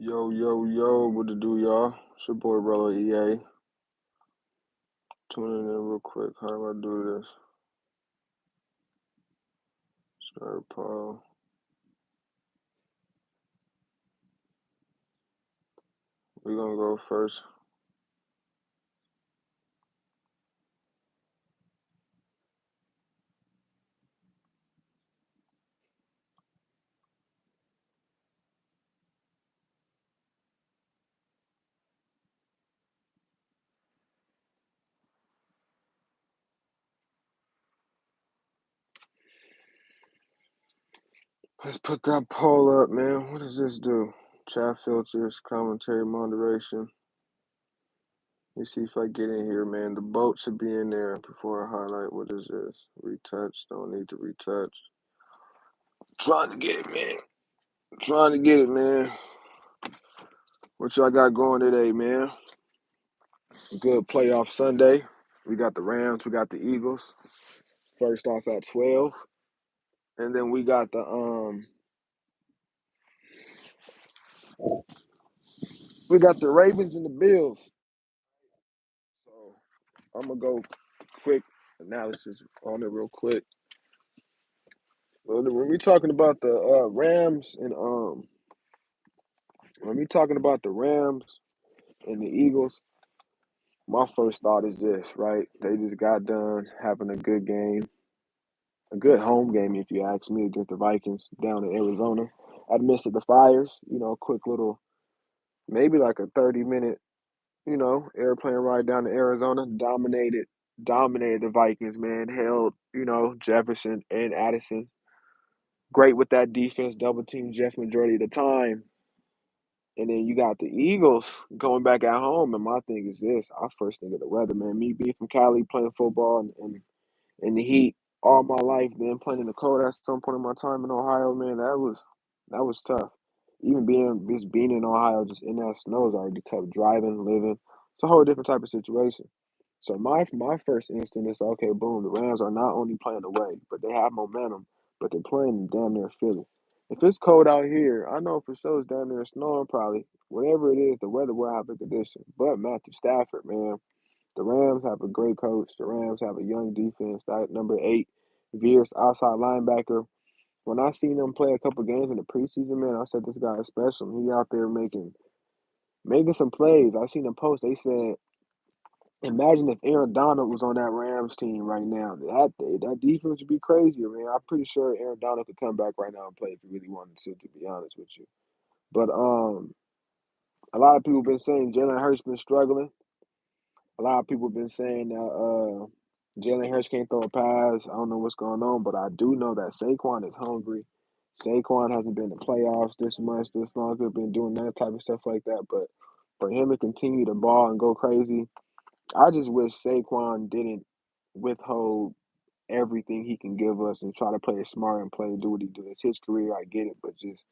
Yo, yo, yo, what to do, y'all? It's your boy, RowloeEA. Tuning in real quick. How do I do this? Start poll. We're gonna go first. Let's put that poll up, man. What does this do? Chat filters, commentary moderation. Let me see if I get in here, man. The boat should be in there before I highlight. What is this? Retouch. Don't need to retouch. Trying to get it, man. Trying to get it, man. What y'all got going today, man? Good playoff Sunday. We got the Rams, we got the Eagles. First off at 12. And then we got the Ravens and the Bills. So I'm gonna go quick analysis on it real quick. When we talking about the Rams and when we talking about the Rams and the Eagles, my first thought is this, right? They just got done having a good game, a good home game, if you ask me, against the Vikings down in Arizona. I'd missed the Fires, quick little, maybe like a 30-minute, airplane ride down to Arizona. Dominated the Vikings, man. Held, Jefferson and Addison. Great with that defense, double team Jeff majority of the time. And then you got the Eagles going back at home. And my thing is this: I first think of the weather, man. Me being from Cali, playing football and in the heat all my life, then playing in the cold at some point in my time in Ohio, man, that was tough. Even being in Ohio, just in that snow is already tough. Driving, living, it's a whole different type of situation. So my first instinct is okay, boom. The Rams are not only playing away, but they have momentum, but they're playing damn near Philly. If it's cold out here, I know for sure it's damn near snowing probably. Whatever it is, the weather will have a condition. But Matthew Stafford, man, the Rams have a great coach. The Rams have a young defense. That number 8, Veers, outside linebacker. When I seen him play a couple games in the preseason, man, I said this guy is special. He out there making some plays. I seen him post. They said, imagine if Aaron Donald was on that Rams team right now. That defense would be crazy, man. I'm pretty sure Aaron Donald could come back right now and play if he really wanted to be honest with you. But a lot of people been saying Jalen Hurts been struggling. A lot of people have been saying that Jalen Hurts can't throw a pass. I don't know what's going on, but I do know that Saquon is hungry. Saquon hasn't been in the playoffs this much, this long. He's been doing that type of stuff like that. But for him to continue to ball and go crazy, I just wish Saquon didn't withhold everything he can give us and try to play it smart and do what he do. It's his career, I get it. But just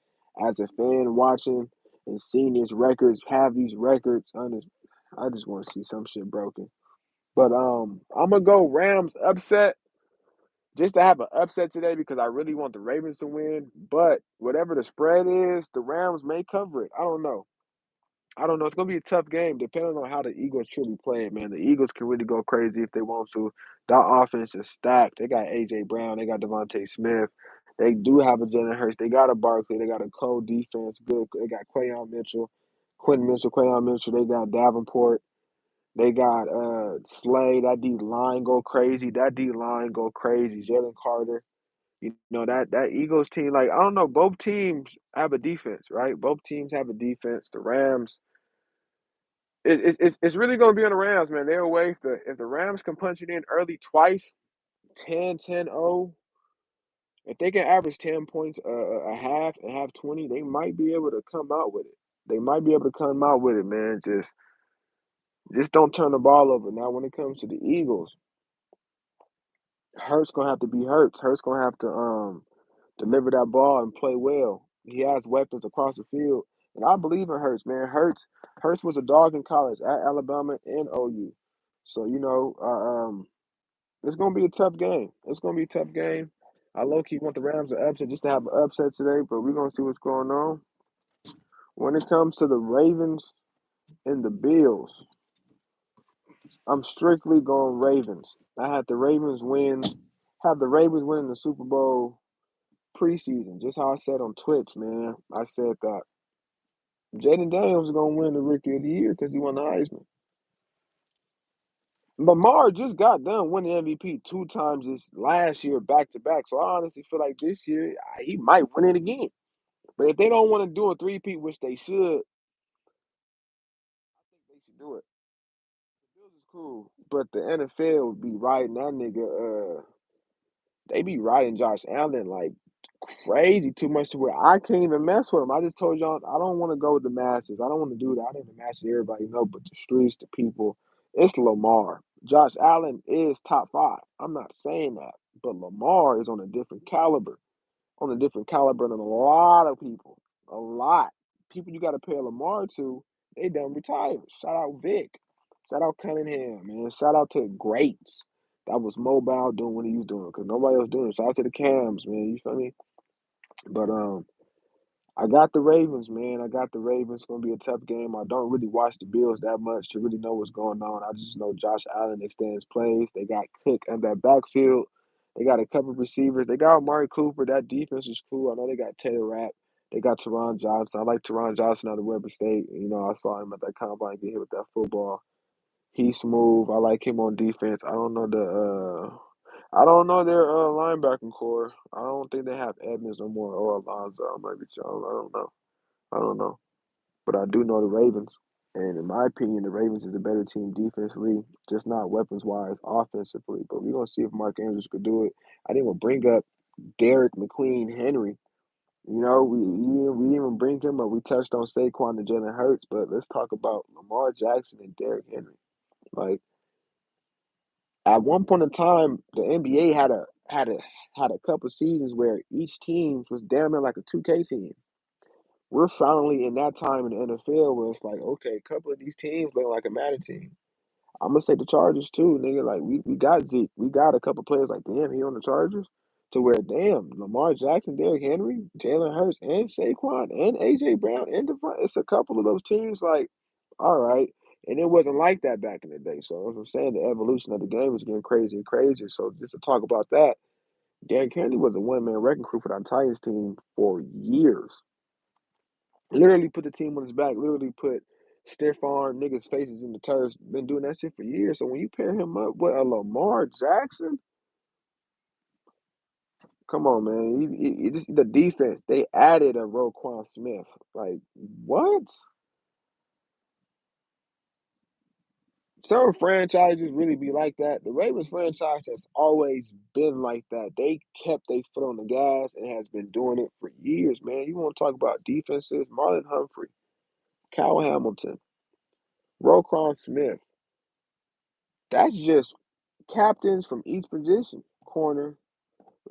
as a fan watching and seeing his records, have these records, I just want to see some shit broken. But I'm gonna go Rams upset just to have an upset today because I really want the Ravens to win. But whatever the spread is, the Rams may cover it. I don't know. I don't know. It's gonna be a tough game depending on how the Eagles truly play. Man, the Eagles can really go crazy if they want to. That offense is stacked. They got AJ Brown. They got Devontae Smith. They do have a Jalen Hurts. They got a Barkley. They got a cold defense. Good. They got Quentin Mitchell, Quayon Mitchell. They got Davenport. They got Slay. That D line go crazy. That D line go crazy. Jalen Carter. That Eagles team. Like I don't know. Both teams have a defense, right? Both teams have a defense. The Rams. It's really going to be on the Rams, man. They're away. If the Rams can punch it in early twice, 10-10-0, if they can average 10 points a half and have 20, they might be able to come out with it. They might be able to come out with it, man. Just don't turn the ball over. Now, when it comes to the Eagles, Hurts gonna have to be Hurts. Hurts gonna have to deliver that ball and play well. He has weapons across the field, and I believe in Hurts, man. Hurts was a dog in college at Alabama and OU, so it's gonna be a tough game. It's gonna be a tough game. I low key want the Rams to upset just to have an upset today, but we're gonna see what's going on. When it comes to the Ravens and the Bills, I'm strictly going Ravens. I had the Ravens win, have the Ravens winning the Super Bowl preseason. Just how I said on Twitch, man. I said that Jaden Daniels is gonna win the Rookie of the Year because he won the Heisman. Lamar just got done winning MVP 2 times this last year back to back. So I honestly feel like this year he might win it again. But if they don't want to do a three-peat, which they should, I think they should do it. The Bills is cool, but the NFL would be riding that nigga. They be riding Josh Allen like crazy too much to where I can't even mess with him. I just told y'all I don't want to go with the masses. I don't want to do that. I think the masses everybody know, but the streets, the people, it's Lamar. Josh Allen is top 5. I'm not saying that, but Lamar is on a different caliber than a lot of people. A lot. People you got to pay Lamar to, they done retired. Shout out Vic. Shout out Cunningham, man. Shout out to greats that was mobile doing what he was doing because nobody else doing it. Shout out to the Cams, man. You feel me? But I got the Ravens, man. I got the Ravens. It's gonna be a tough game. I don't really watch the Bills that much to really know what's going on. I just know Josh Allen extends plays. They got Cook in that backfield. They got a couple receivers. They got Amari Cooper. That defense is cool. I know they got Taylor Rapp. They got Teron Johnson. I like Teron Johnson out of Weber State. You know, I saw him at that combine get hit with that football. He's smooth. I like him on defense. I don't know their linebacking core. I don't think they have Edmonds no more or Alonzo. I might be Jones. I don't know. I don't know. But I do know the Ravens. And in my opinion, the Ravens is the better team defensively, just not weapons wise, offensively. But we're gonna see if Mark Andrews could do it. I didn't even bring up Derek McQueen Henry. You know, we didn't even bring him up. We touched on Saquon and Jalen Hurts, but let's talk about Lamar Jackson and Derrick Henry. Like at one point in time, the NBA had a couple seasons where each team was damn near like a 2K team. We're finally in that time in the NFL where it's like, okay, a couple of these teams look like a Madden team. I'm gonna say the Chargers too, nigga. Like we got Zeke, we got a couple players like damn he on the Chargers. To where damn Lamar Jackson, Derrick Henry, Jalen Hurts, and Saquon, and AJ Brown, and Devon. It's a couple of those teams. Like, all right, and it wasn't like that back in the day. So as I'm saying, the evolution of the game is getting crazier and crazier. So just to talk about that, Derrick Henry was a one-man wrecking crew for that Titans team for years. Literally put the team on his back. Literally put stiff arm niggas' faces in the turf. Been doing that shit for years. So when you pair him up with a Lamar Jackson, come on, man. The defense. They added a Roquan Smith. Like what? Some franchises really be like that. The Ravens franchise has always been like that. They kept their foot on the gas and has been doing it for years, man. You want to talk about defenses? Marlon Humphrey, Kyle Hamilton, Roquan Smith. That's just captains from each position. Corner.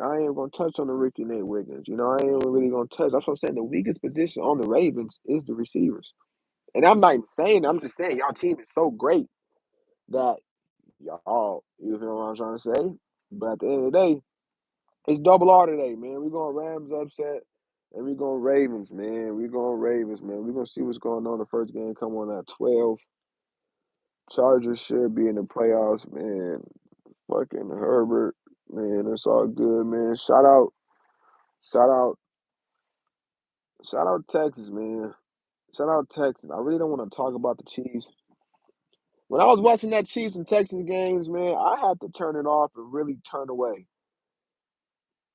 I ain't gonna touch on the Ricky Nate Wiggins. You know, I ain't really gonna touch. That's what I'm saying. The weakest position on the Ravens is the receivers. And I'm not even saying, I'm just saying y'all team is so great that y'all, you feel what I'm trying to say? But at the end of the day, it's double R today, man. We're going Rams upset and we're going Ravens, man. We're going Ravens, man. We're gonna see what's going on. The first game come on at 12. Chargers should be in the playoffs, man. Fucking Herbert, man, it's all good, man. Shout out, shout out Texas, man. Shout out Texas. I really don't want to talk about the Chiefs. When I was watching that Chiefs and Texans games, man, I had to turn it off and really turn away.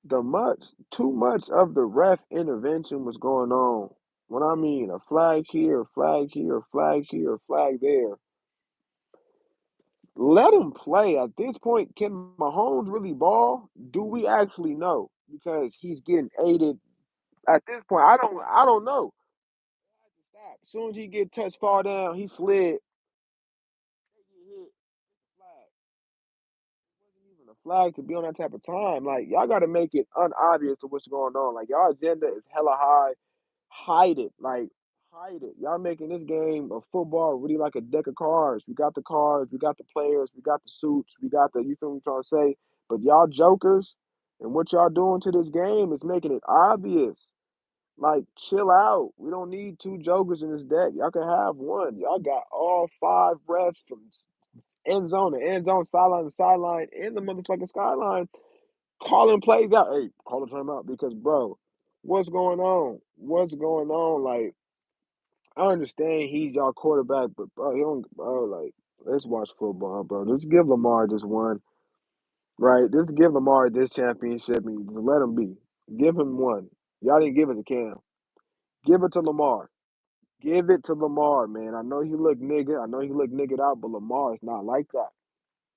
Too much of the ref intervention was going on. What I mean, a flag here, a flag here, a flag here, a flag there. Let him play. At this point, can Mahomes really ball? Do we actually know? Because he's getting aided. At this point, I don't know. Stop. As soon as he get touched, fall down, he slid. They get hit. Flag. It wasn't even a flag to be on that type of time. Like y'all got to make it unobvious to what's going on. Like y'all agenda is hella high. Hide it. Like hide it. Y'all making this game of football really like a deck of cards. We got the cards. We got the players. We got the suits. We got the. You feel me? Trying to say. But y'all jokers and what y'all doing to this game is making it obvious. Like, chill out. We don't need two jokers in this deck. Y'all can have one. Y'all got all five refs from end zone to end zone, sideline to sideline, in the motherfucking skyline, calling plays out. Hey, call the timeout because, bro, what's going on? What's going on? Like, I understand he's y'all quarterback, but bro, he don't, bro. Like, let's watch football, bro. Just give Lamar this one, right? Just give Lamar this championship and just let him be. Give him one. Y'all didn't give it to Cam. Give it to Lamar. Give it to Lamar, man. I know he look nigga. I know he look niggered out, but Lamar is not like that.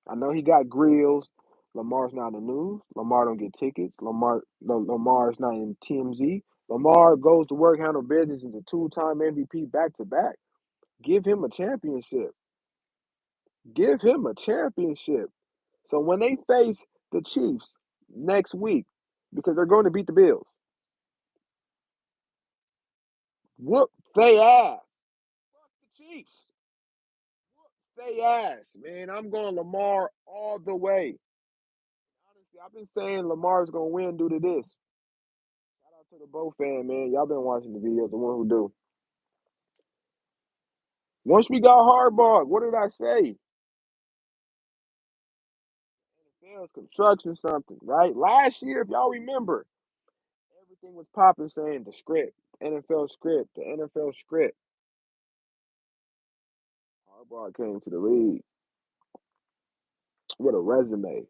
I know he got grills. Lamar's not in the news. Lamar don't get tickets. Lamar is not in TMZ. Lamar goes to work, handle business, is a two-time MVP back to back. Give him a championship. Give him a championship. So when they face the Chiefs next week, because they're going to beat the Bills, whoop they ass. Fuck the Chiefs. They ass, man. I'm going Lamar all the way. Honestly, I've been saying Lamar's gonna win due to this. Shout out to the Bo fan, man. Y'all been watching the videos, the one who do. Once we got Harbaugh, what did I say? NFL's construction something, right? Last year, if y'all remember, everything was popping saying the script, NFL script, the NFL script. Harbaugh came to the league with a resume,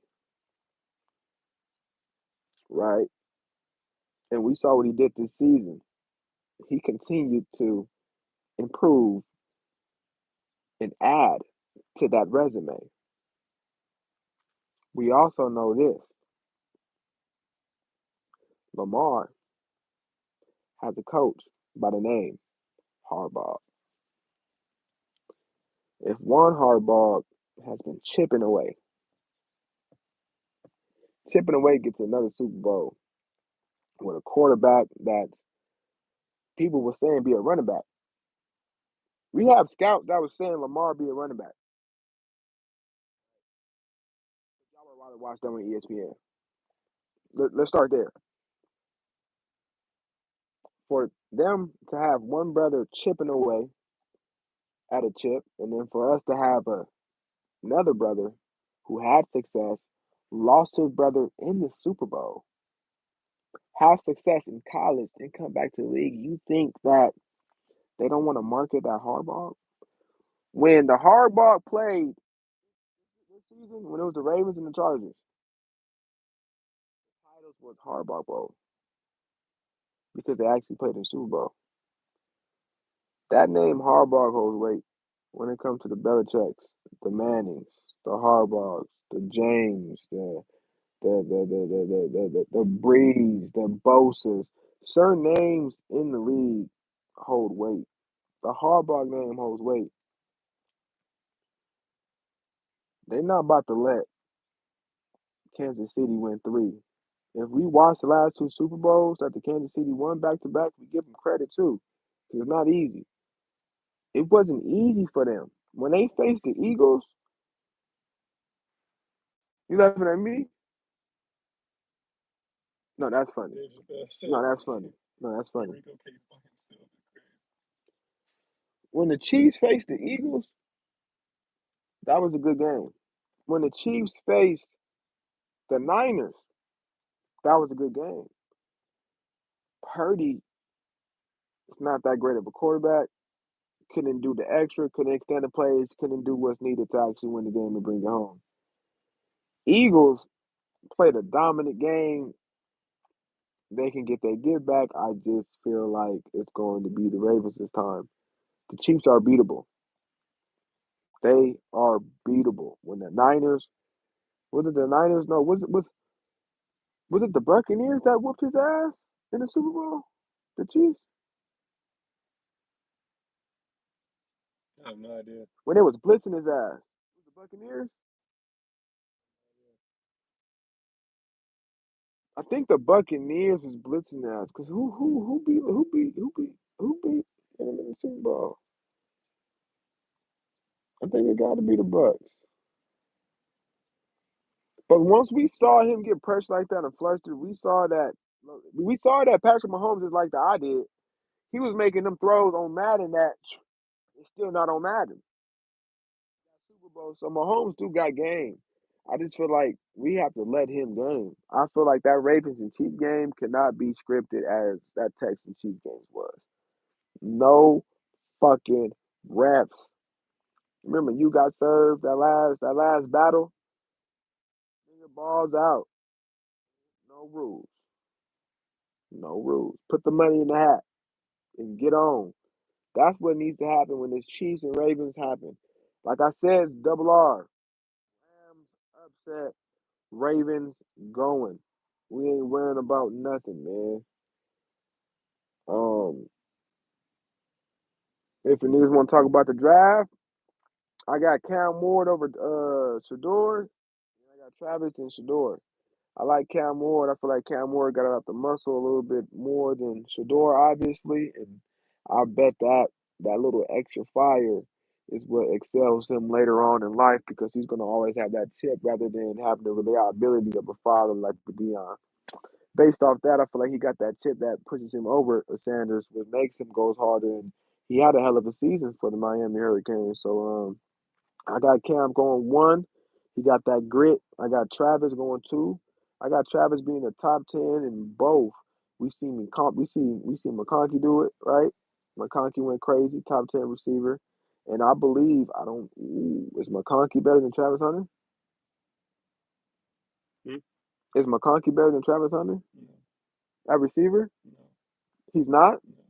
right? And we saw what he did this season. He continued to improve and add to that resume. We also know this. Lamar has a coach by the name Harbaugh. If one Harbaugh has been chipping away gets another Super Bowl with a quarterback that people were saying be a running back. We have scouts that was saying Lamar be a running back. Y'all would rather watch them on ESPN. Let's start there. For them to have one brother chipping away at a chip, and then for us to have another brother who had success, lost his brother in the Super Bowl, have success in college, and come back to the league, you think that they don't want to market that Harbaugh? When the Harbaugh played this season, when it was the Ravens and the Chargers, the titles was Harbaugh Bowl because they actually played in the Super Bowl. That name Harbaugh holds weight when it comes to the Belichicks, the Mannings, the Harbaughs, the James, the Breeze, the Bosa's. Certain names in the league hold weight. The Harbaugh name holds weight. They're not about to let Kansas City win three. If we watch the last two Super Bowls that the Kansas City won back to back, we give them credit too. It's not easy. It wasn't easy for them. When they faced the Eagles, you laughing at me? No, that's funny. No, that's funny. No, that's funny. When the Chiefs faced the Eagles, that was a good game. When the Chiefs faced the Niners, that was a good game. Purdy is not that great of a quarterback. Couldn't do the extra, couldn't extend the plays, couldn't do what's needed to actually win the game and bring it home. Eagles played a dominant game. They can get their give back. I just feel like it's going to be the Ravens this time. The Chiefs are beatable. They are beatable. When the Niners, was it the Niners? No, was it the Buccaneers that whooped his ass in the Super Bowl? The Chiefs? I have no idea. When they was blitzing his ass. The Buccaneers? I think the Buccaneers was blitzing his ass. Cause who beat him in the Super Bowl? I think it got to be the Bucks. But once we saw him get pressure like that and flustered, we saw that We saw that Patrick Mahomes is like the I did. He was making them throws on Madden that it's still not on Madden. Super Bowl, so Mahomes do got game. I just feel like we have to let him game. I feel like that Ravens and Chiefs game cannot be scripted as that Texans Chiefs game was. No fucking refs. Remember, you got served that last battle. Nigga, balls out. No rules. No rules. Put the money in the hat and get on. That's what needs to happen when this Chiefs and Ravens happen. Like I said, it's double R. Rams upset. Ravens going. We ain't worrying about nothing, man. Um, if the niggas want to talk about the draft, I got Cam Ward over Shador. I got Travis and Shador. I like Cam Ward. I feel like Cam Ward got out the muscle a little bit more than Shador, obviously, and I bet that little extra fire is what excels him later on in life because he's gonna always have that chip rather than having the reliability of a father like Dion. Based off that, I feel like he got that chip that pushes him over Sanders, what makes him goes harder, and he had a hell of a season for the Miami Hurricanes. So I got Cam going one. He got that grit. I got Travis going two. I got Travis being a top 10 in both. We seen McConkey do it, right? McConkey went crazy, top 10 receiver. And I believe I don't is McConkey better than Travis Hunter? Hmm? Is McConkey better than Travis Hunter? No, At receiver? no, He's not? no,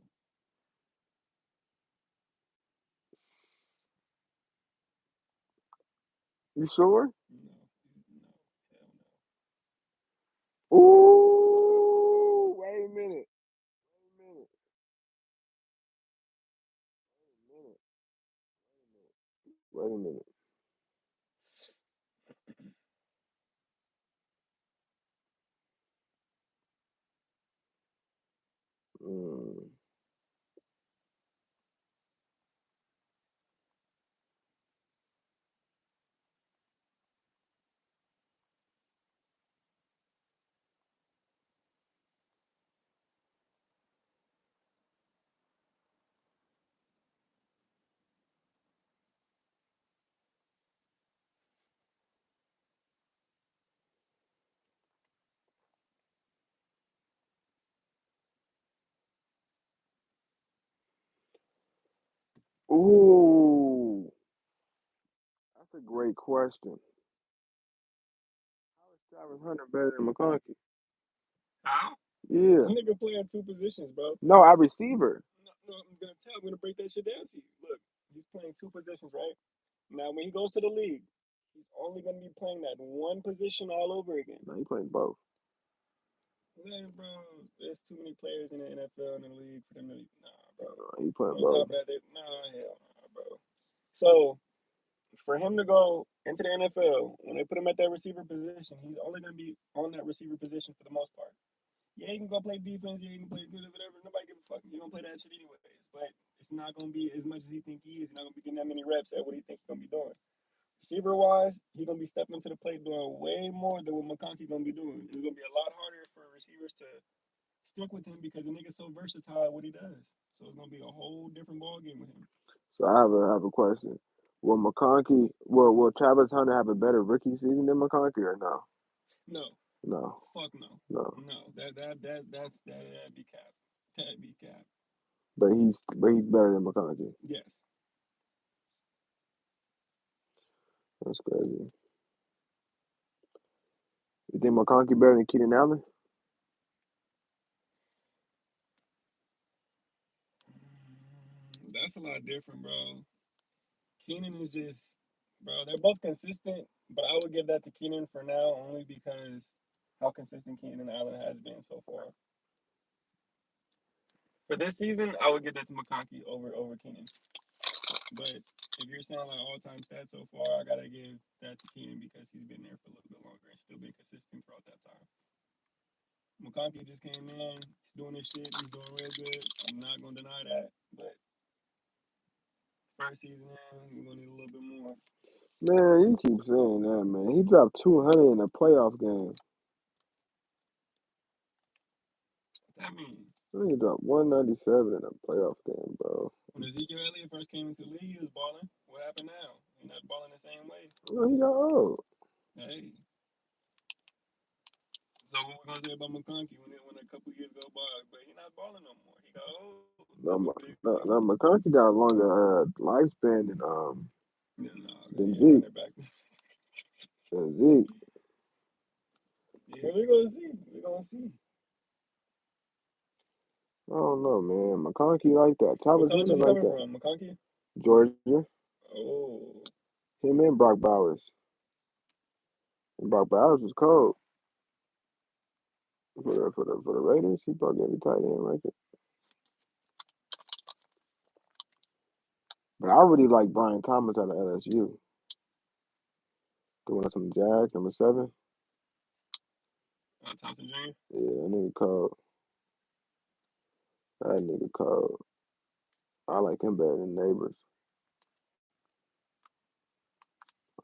You sure? no, no, hell no. Ooh, wait a minute. Wait a minute. Wait a minute. Wait a minute. Mm. Ooh, that's a great question. How is Travis Hunter better than McConkey? How? Yeah. Nigga playing two positions, bro. No, at receiver. No, no, I'm gonna break that shit down to you. Look, he's playing two positions, right? Now, when he goes to the league, he's only gonna be playing that one position all over again. No, he playing both. Man, bro, there's too many players in the NFL and the league for them to. Nah, bro. No, he playing On top both. of that, hell nah, bro. So for him to go into the NFL, when they put him at that receiver position, he's only gonna be on that receiver position for the most part. Yeah, he can go play defense. Yeah, he can play good or whatever. Nobody give a fuck. He's gonna play that shit anyways. But it's not gonna be as much as he think he is. He's not gonna be getting that many reps at what he think he's gonna be doing. Receiver wise, he's gonna be stepping into the plate doing way more than what McConkey gonna be doing. It's gonna be a lot harder for receivers to stick with him because the nigga's so versatile at what he does. So it's gonna be a whole different ball game with him. So I have a question. Will Travis Hunter have a better rookie season than McConkey or no? No, No, fuck no, no. no. That'd be cap. That'd be cap. But he's better than McConkey. Yes, That's crazy. You think McConkey better than Keenan Allen? that's a lot different, bro. Keenan is just, bro. They're both consistent, but I would give that to Keenan for now only because how consistent Keenan Allen has been so far. For this season, I would give that to McConkey over Keenan. But if you're saying like all time stats so far, I gotta give that to Keenan because he's been there for a little bit longer and still been consistent throughout that time. McConkey just came in, he's doing his shit, he's doing real good. I'm not gonna deny that, but first season in, we're gonna need a little bit more. Man, you keep saying that, man. He dropped 200 in a playoff game. that mean? He dropped 197 in a playoff game, bro. When Ezekiel Elliott first came into the league, he was balling. What happened now? He's not balling the same way. Oh, he got old. Hey. So what we gonna say about McConkey when a couple years go by? But he not balling no more. He got old. That's No, what big season. no, McConkey got a longer lifespan No, no, he than ain't Zeke. running back. Than Zeke. Yeah, we gonna see. We gonna see. I don't know, man. McConkey like that. What Travis college Hunter is he like coming that. from? McConkey? Georgia. Oh, Him and Brock Bowers. And Brock Bowers was cold for the Raiders. He probably every tight end record. But I really like Brian Thomas out of LSU. The one that's on the Jags, number 7. Thompson Jr. Yeah, that nigga cold. That nigga cold. I like him better than Neighbors.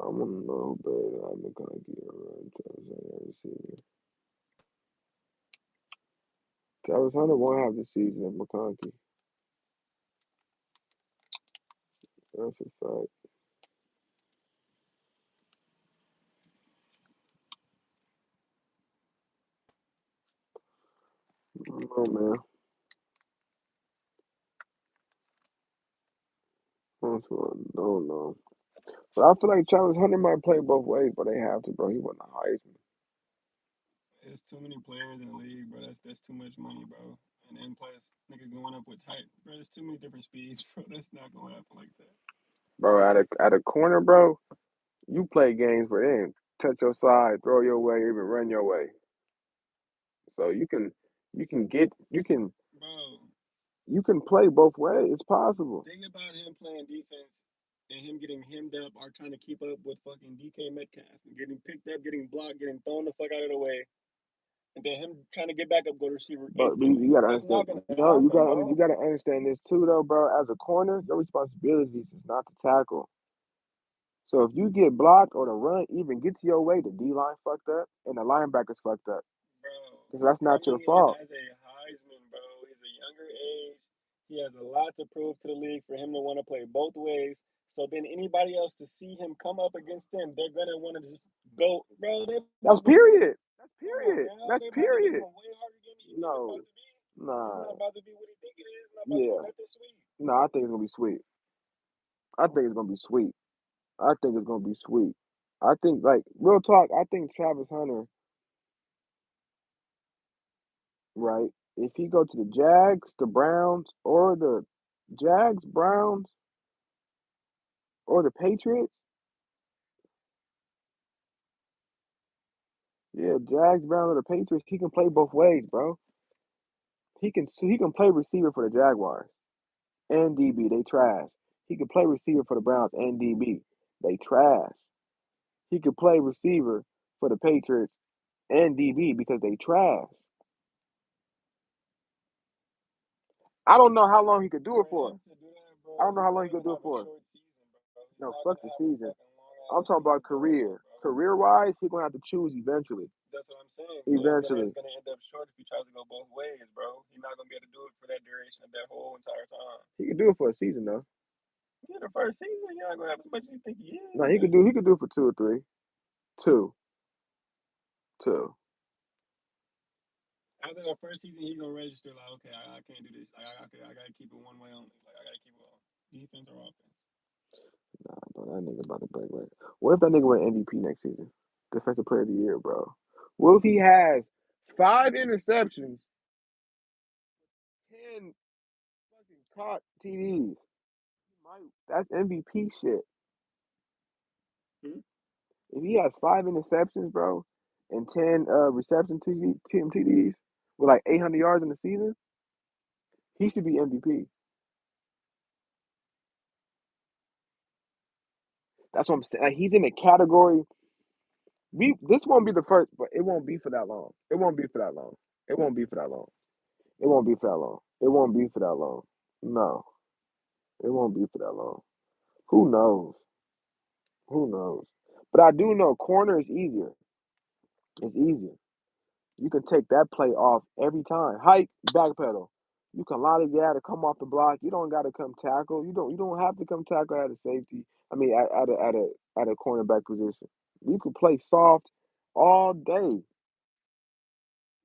I want to know who better than McConkey or Travis Hunter receiver. Travis Hunter won't have the season of McConkey. That's a fact. I don't know, man. Don't know. But I feel like Travis Hunter might play both ways, but they have to, bro. He won the Heisman. There's too many players in the league, bro. That's too much money, bro. And then plus, nigga going up with tight, bro. There's too many different speeds, bro. That's not gonna happen like that. Bro, at a corner, bro, you play games where they didn't touch your side, throw your way, even run your way. So Bro, you can play both ways. It's possible. think about him playing defense and him getting hemmed up or trying to keep up with fucking DK Metcalf and getting picked up, getting blocked, getting thrown the fuck out of the way, and then him trying to get back up, go to receiver But instantly. you gotta That's understand. not gonna No, happen, you bro. gotta understand this too, though, bro. As a corner, your responsibility is not to tackle. So if you get blocked or the run even gets your way, the D line fucked up and the linebackers fucked up. Bro, Because he's that's not your coming in fault. as a Heisman, bro. He's a younger age. He has a lot to prove to the league for him to want to play both ways. So then anybody else to see him come up against them, they're gonna want to just go, bro. They about to That's give him. period. That's Come on period. now, That's they about to give him period. a way harder game than you think it's No, about to be. It's nah, not about to be what he think it is. It's not about to be yeah. nothing sweet. No, I think it's gonna be sweet. I think it's gonna be sweet. I think it's gonna be sweet. I think, like, real talk, I think Travis Hunter, right? If he go to the Jags, the Browns, or the Jags, Browns, or the Patriots, yeah, Jags, Browns, or the Patriots, he can play both ways, bro. He can play receiver for the Jaguars and DB. They trash. He can play receiver for the Browns and DB. They trash. He could play receiver for the Patriots and DB because they trash. I don't know how long he could do it For for. him to do that, I bro, don't know he's how long he only could gonna do it have a for. short season, bro. He's No, not fuck gonna the have a season. fucking long I'm ass talking season about for real, career. bro. Career wise, he's gonna have to choose eventually. That's what I'm saying. So Eventually, it's gonna end up short if he tries to go both ways, bro. He's not gonna be able to do it for that duration of that whole entire time. he could do it for a season though. Yeah, the first season, you're not gonna have as much as you think he No, is, he could man. do. He could do it for 2 or 3. Two, two. After that first season, he's gonna register like, okay, I can't do this. I gotta keep it one way only. Like I gotta keep it on defense or offense. Nah, bro, that nigga about to break right. What if that nigga win MVP next season? Defensive Player of the Year, bro. What if he has 5 interceptions, 10 fucking caught TDs? That's MVP shit. Hmm? If he has 5 interceptions, bro, and 10 reception TDs with like 800 yards in the season, he should be MVP. That's what I'm saying. Like, he's in the category. This won't be the first, but it won't be for that long. It won't be for that long. It won't be for that long. It won't be for that long. It won't be for that long. No, it won't be for that long. Who knows? Who knows? But I do know corner is easier. It's easier. You can take that play off every time. Hike, backpedal. You can allow the guy to come off the block. You don't got to come tackle. You don't have to come tackle at a safety. I mean, at a cornerback position. You can play soft all day. You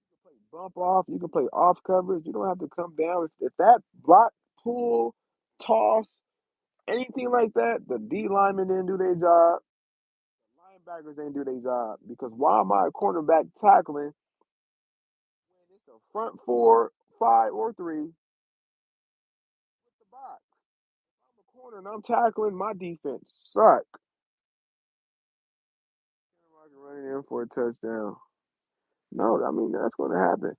can play bump off. You can play off coverage. You don't have to come down. If that block, pull, toss, anything like that, the D linemen didn't do their job. The linebackers didn't do their job because why am I a cornerback tackling when it's a front four, five, or three with the box? I'm a corner and I'm tackling. My defense suck. Running in for a touchdown. No, I mean that's going to happen.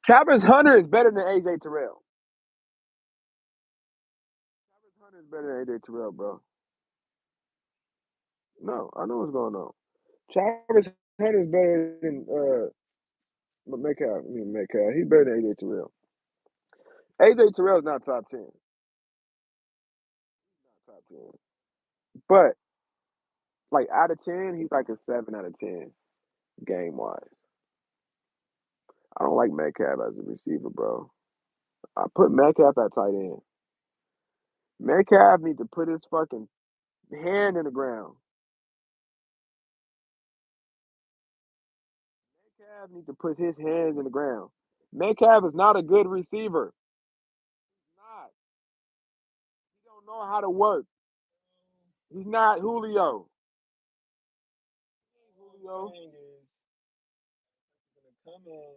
Travis Hunter is better than AJ Terrell. Travis Hunter is better than AJ Terrell, bro. No, I know what's going on. Travis Hunter is better than Metcalf. I mean Metcalf. He's better than AJ Terrell. AJ Terrell is not top 10. Not top 10. But like out of 10, he's like a 7 out of 10 game wise. I don't like Metcalf as a receiver, bro. I put Metcalf at tight end. Metcalf needs to put his fucking hand in the ground. Metcalf needs to put his hands in the ground. Metcalf is not a good receiver. He's not. He don't know how to work. He's not Julio. All I'm saying is, he's gonna come in,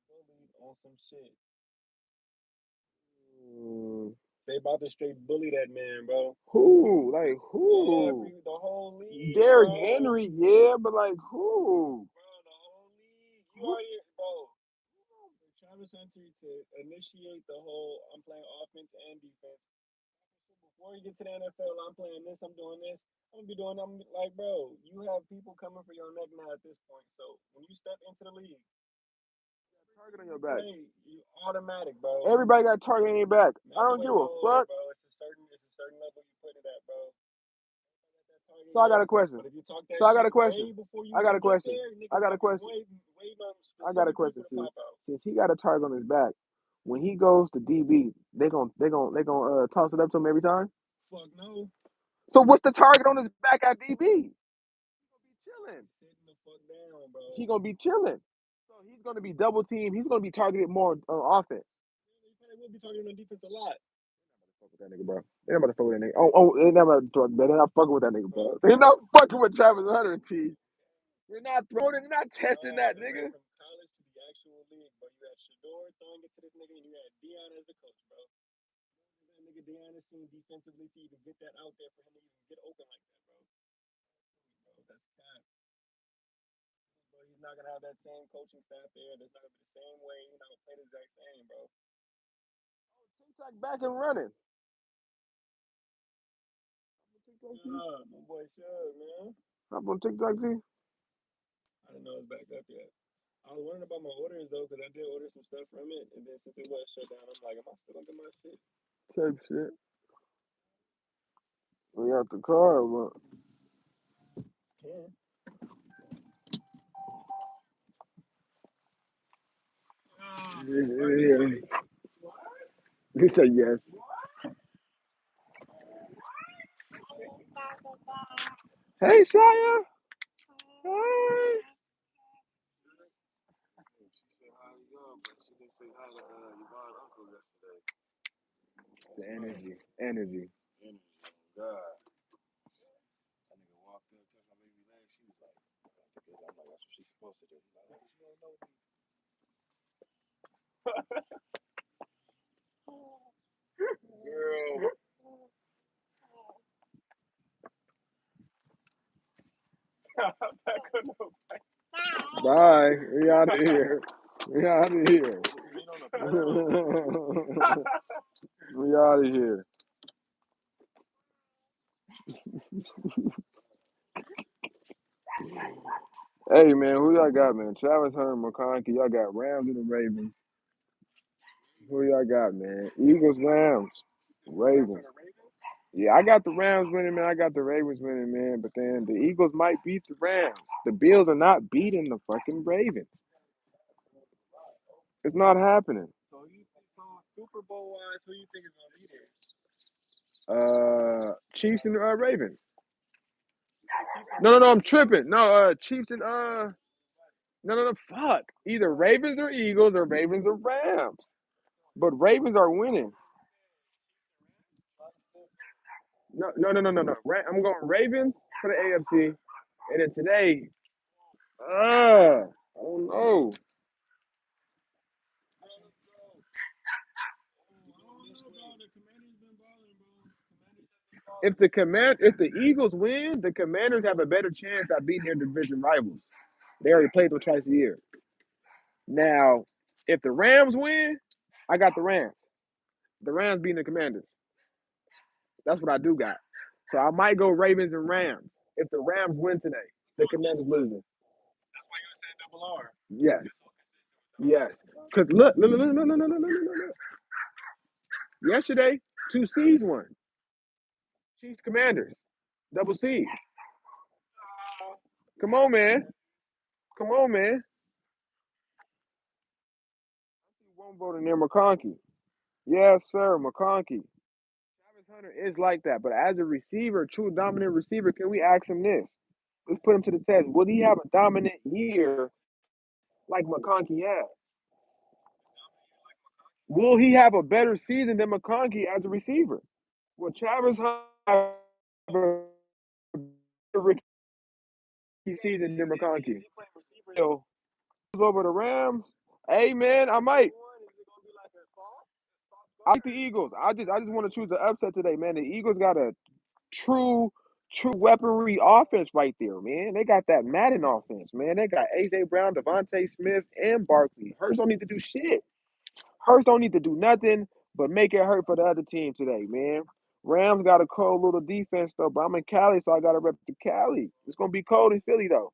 bullied on some shit. They about to straight bully that man, bro. Who? Like who? The whole league. Derrick bro. Henry, yeah, but like who? Bro, the whole league. You already, bro. Travis Hunter to initiate the whole I'm playing offense and defense. Before you get to the NFL, I'm playing this, I'm doing this. I'm gonna be doing I'm like, bro, you have people coming for your neck now at this point. So when you step into the league, target on your back. You automatic, bro. Everybody got a target on their back. I don't give a fuck. Bro, it's a certain level you put it at, bro. So I got a question. So I got a question. I got a question. I got a question. I got a question. Since he got a target on his back, when he goes to DB, they gonna toss it up to him every time. Fuck no. So what's the target on his back at DB? He's gonna be chilling. Sitting the fuck down, bro. He gonna be chilling. So he's gonna be double teamed. He's gonna be targeted more on offense. He probably will be targeted on defense a lot. Fuck with that nigga, bro. They not about to fuck with that nigga. They not about to talk, but they're not fucking with that nigga, bro. They're not fucking with Travis Hunter, T. They're not throwing it. They're not testing that nigga. From college to the actual league, but you had Shador throwing it to this nigga, and you had Deion as the coach, bro. That nigga Deion is seen defensively to even get that out there for him to even get open like that, bro. That's cap. Bro, he's not gonna have that same coaching staff there. That's not gonna be the same way. He's not gonna play the exact same, bro. TikTok back and running. Yeah, my boy Shug, man. Hop on TikTok, T. I didn't know it was back up yet. I was wondering about my orders though, because I did order some stuff from it, and then since it was shut down, I'm like, am I still gonna get my shit? Type shit. We got the car, but Can. yeah. He said yes. Hey, Shia. Hey. She said hi to you, but she didn't say hi to Yvonne's uncle yesterday. The energy. God. That nigga walked in, touched my baby leg. She was like, I'm like, that's what she's supposed to do. She's like, you don't know me. Girl. Bye. We out of here. We out of here. We out of here. Hey, man, who y'all got, man? Travis Hunter, McConkey. Y'all got Rams and the Ravens. Who y'all got, man? Eagles, Rams, Ravens. Yeah, I got the Rams winning, man. I got the Ravens winning, man. But then the Eagles might beat the Rams. The Bills are not beating the fucking Ravens. It's not happening. So Super Bowl wise, who you think is gonna be there? Chiefs and Ravens. Chiefs and No, I'm Ravens. tripping. No, Chiefs and no, fuck. Either Ravens or Eagles or Ravens or Rams. But Ravens are winning. No. I'm going Ravens for the AFC. And then today, I don't know. I don't know, bro. The Commanders been balling, bro. Commanders have been balling. If the Eagles win, the Commanders have a better chance at beating their division rivals. They already play them twice a year. Now, if the Rams win, I got the Rams. The Rams beating the Commanders. That's what I do got. So I might go Ravens and Rams. If the Rams win today, the Commanders losing. That's why you were saying double R. Yes, You're so consistent with the yes. R. Cause look. Yesterday, two C's won. Chiefs Commanders, double C. Come on, man. Come on, man. I see one vote in there, McConkey. Yes, sir, McConkey. Travis Hunter is like that, but as a receiver, true dominant receiver, can we ask him this? Let's put him to the test. Will he have a dominant year like McConkey had? Will he have a better season than McConkey as a receiver? Will Travis Hunter have a rookie season than Is McConkey? he playing receiver? So, over the Rams. Hey, man, I might. Is it gonna be like a soft I start? like the Eagles. I just want to choose the upset today, man. The Eagles got a true, true weaponry offense right there, man. They got that Madden offense, man. They got AJ Brown, Devontae Smith, and Barkley. Hurts don't need to do shit. Hurts don't need to do nothing but make it hurt for the other team today, man. Rams got a cold little defense though, but I'm in Cali, so I got to rep the Cali. It's gonna be cold in Philly though.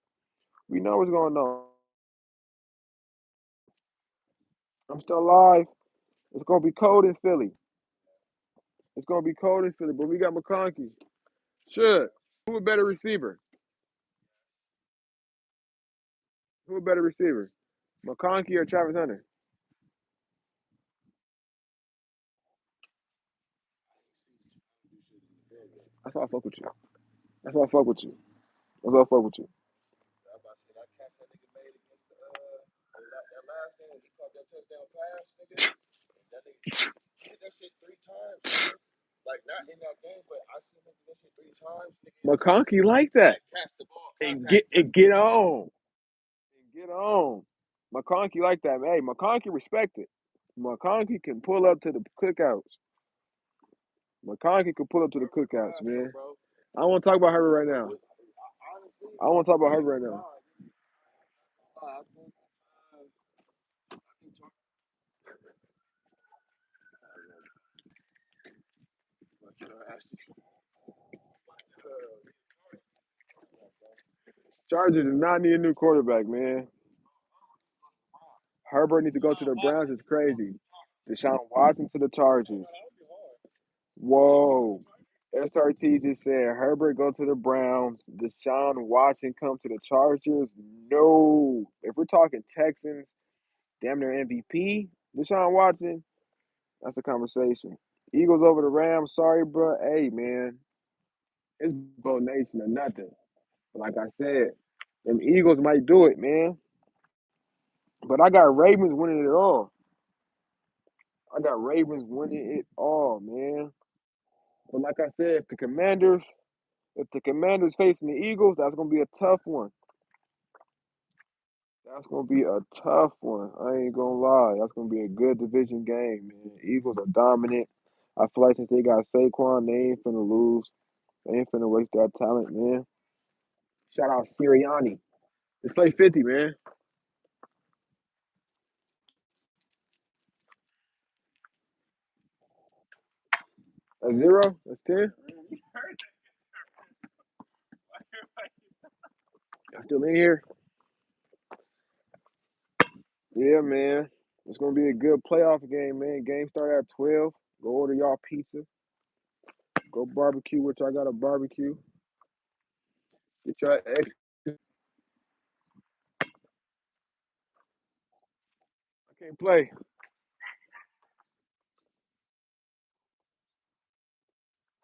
We know what's going on. I'm still alive. It's gonna be cold in Philly. It's gonna be cold in Philly, but we got McConkey. Sure. Who a better receiver? Who a better receiver? McConkey or Travis Hunter? That's why I fuck with you. That's why I fuck with you. That's why I fuck with you. I about to say that catch that nigga made against that last game. He caught that touchdown pass, nigga. And that nigga he hit that shit 3 times, nigga. Like not in that game, but I seen him do that shit 3 times, nigga. McConkey like that. Like catch the ball, And contact. get on. And get on. McConkey like that. Hey, McConkey respect it. McConkey can pull up to the cookouts. McConkey can pull up to the cookouts, man. Bro. I don't want to talk about Herbert right now. Honestly, I don't want to talk about Herbert right now. I think Chargers do not need a new quarterback, man. Herbert needs to go to the Browns. It's crazy. Deshaun Watson to the Chargers. Whoa. SRT just said Herbert go to the Browns. Deshaun Watson come to the Chargers. No. If we're talking Texans, damn near MVP, Deshaun Watson, that's a conversation. Eagles over the Rams. Sorry, bro. Hey, man. It's Bo Nation or nothing. Like I said, them Eagles might do it, man. But I got Ravens winning it all. I got Ravens winning it all, man. But like I said, if the Commanders facing the Eagles, that's gonna be a tough one. That's gonna be a tough one. I ain't gonna lie. That's gonna be a good division game, man. Eagles are dominant. I feel like since they got Saquon, they ain't finna lose. They ain't finna waste that talent, man. Shout out Sirianni. Let's play 50, man. A zero? That's 10? I'm still in here. Yeah, man. It's gonna be a good playoff game, man. Game start at 12. Go order y'all pizza. Go barbecue, which I got a barbecue. Get your ex. I can't play.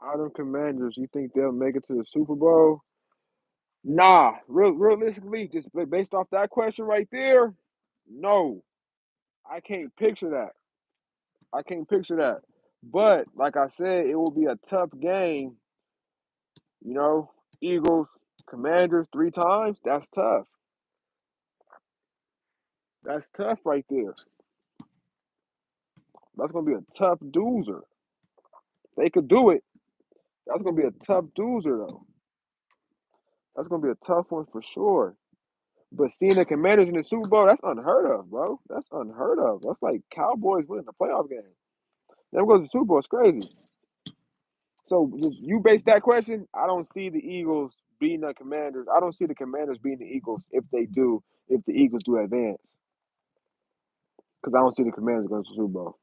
How them Commanders? You think they'll make it to the Super Bowl? Nah, realistically, just based off that question right there, no, I can't picture that. I can't picture that. But like I said, it will be a tough game. You know, Eagles, Commanders 3 times. That's tough. That's tough right there. That's gonna be a tough doozer. They could do it. That's gonna be a tough doozer though. That's gonna be a tough one for sure. But seeing the Commanders in the Super Bowl, that's unheard of, bro. That's unheard of. That's like Cowboys winning the playoff game. Then goes the Super Bowl. It's crazy. So just you base that question. I don't see the Eagles beating the Commanders. I don't see the Commanders beating the Eagles if they do. If the Eagles do advance, because I don't see the Commanders going to the Super Bowl.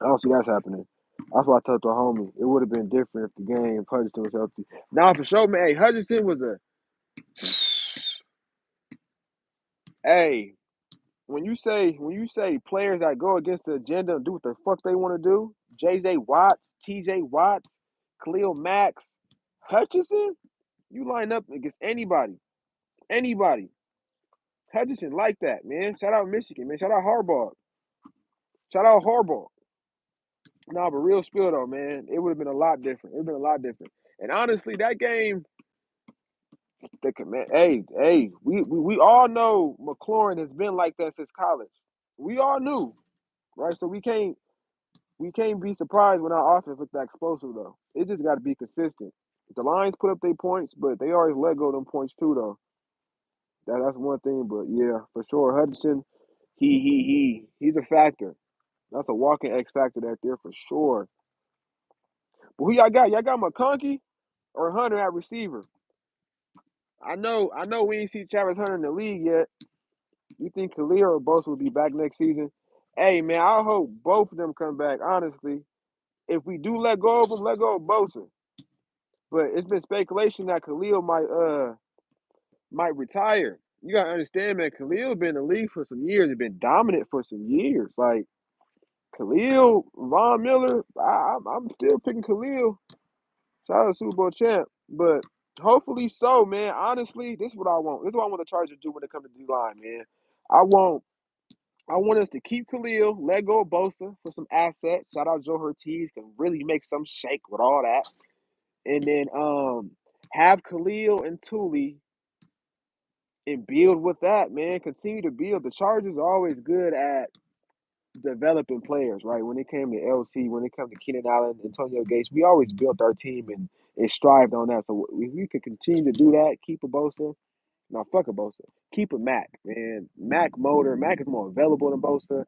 I don't see that's happening. That's why I told the homie it would have been different if the game if Hutchinson was healthy. Now for sure, man. Hey, Hutchinson was a hey. When you say players that go against the agenda and do what the fuck they want to do, J.J. Watts, T.J. Watts, Khalil Max, Hutchinson, you line up against anybody. Hutchinson like that, man. Shout out Michigan, man. Shout out Harbaugh. Shout out Harbaugh. Nah, but real spill though, man, it would have been a lot different. It would have been a lot different. And honestly, that game, the command. Hey, we all know McLaurin has been like that since college. We all knew, right? So we can't be surprised when our offense looked that explosive though. It just got to be consistent. The Lions put up their points, but they always let go of them points too though. That's one thing, but yeah, for sure, Hudson, he's a factor. That's a walking X factor right there for sure. But who y'all got? Y'all got McConkey or Hunter at receiver? I know we ain't see Travis Hunter in the league yet. You think Khalil or Bosa will be back next season? Hey man, I hope both of them come back, honestly. If we do let go of them, let go of Bosa. But it's been speculation that Khalil might retire. You gotta understand, man. Khalil been in the league for some years. He's been dominant for some years. Like Khalil, Von Miller, I'm still picking Khalil. Shout out to Super Bowl champ. But hopefully so, man. Honestly, this is what I want. This is what I want the Chargers to do when it comes to D line, man. I want I want us to keep Khalil, let go of Bosa for some assets. Shout out Joe Ortiz, can really make some shake with all that. And then have Khalil and Thule and build with that, man. Continue to build. The Chargers are always good at developing players, right? When it came to LC, when it comes to Keenan Allen, Antonio Gates, we always built our team and strived on that. So if we could continue to do that, keep a Bosa. No, fuck a Bosa. Keep a Mac, man. Mac motor. Mac is more available than Bosa.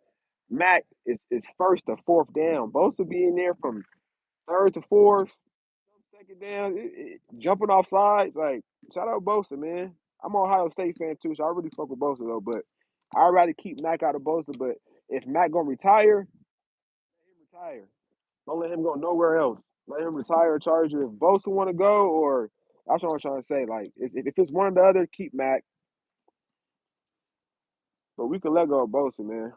Mac is first to fourth down. Bosa be in there from third to fourth, second down, jumping off sides. Like, shout out Bosa, man. I'm an Ohio State fan too, so I really fuck with Bosa though. But I'd rather keep Mac out of Bosa. But if Mac gonna retire, let him retire. Don't let him go nowhere else. Let him retire a Charger. If Bosa want to go, or that's what I'm trying to say. Like, if it's one or the other, keep Mac. But we can let go of Bosa, man.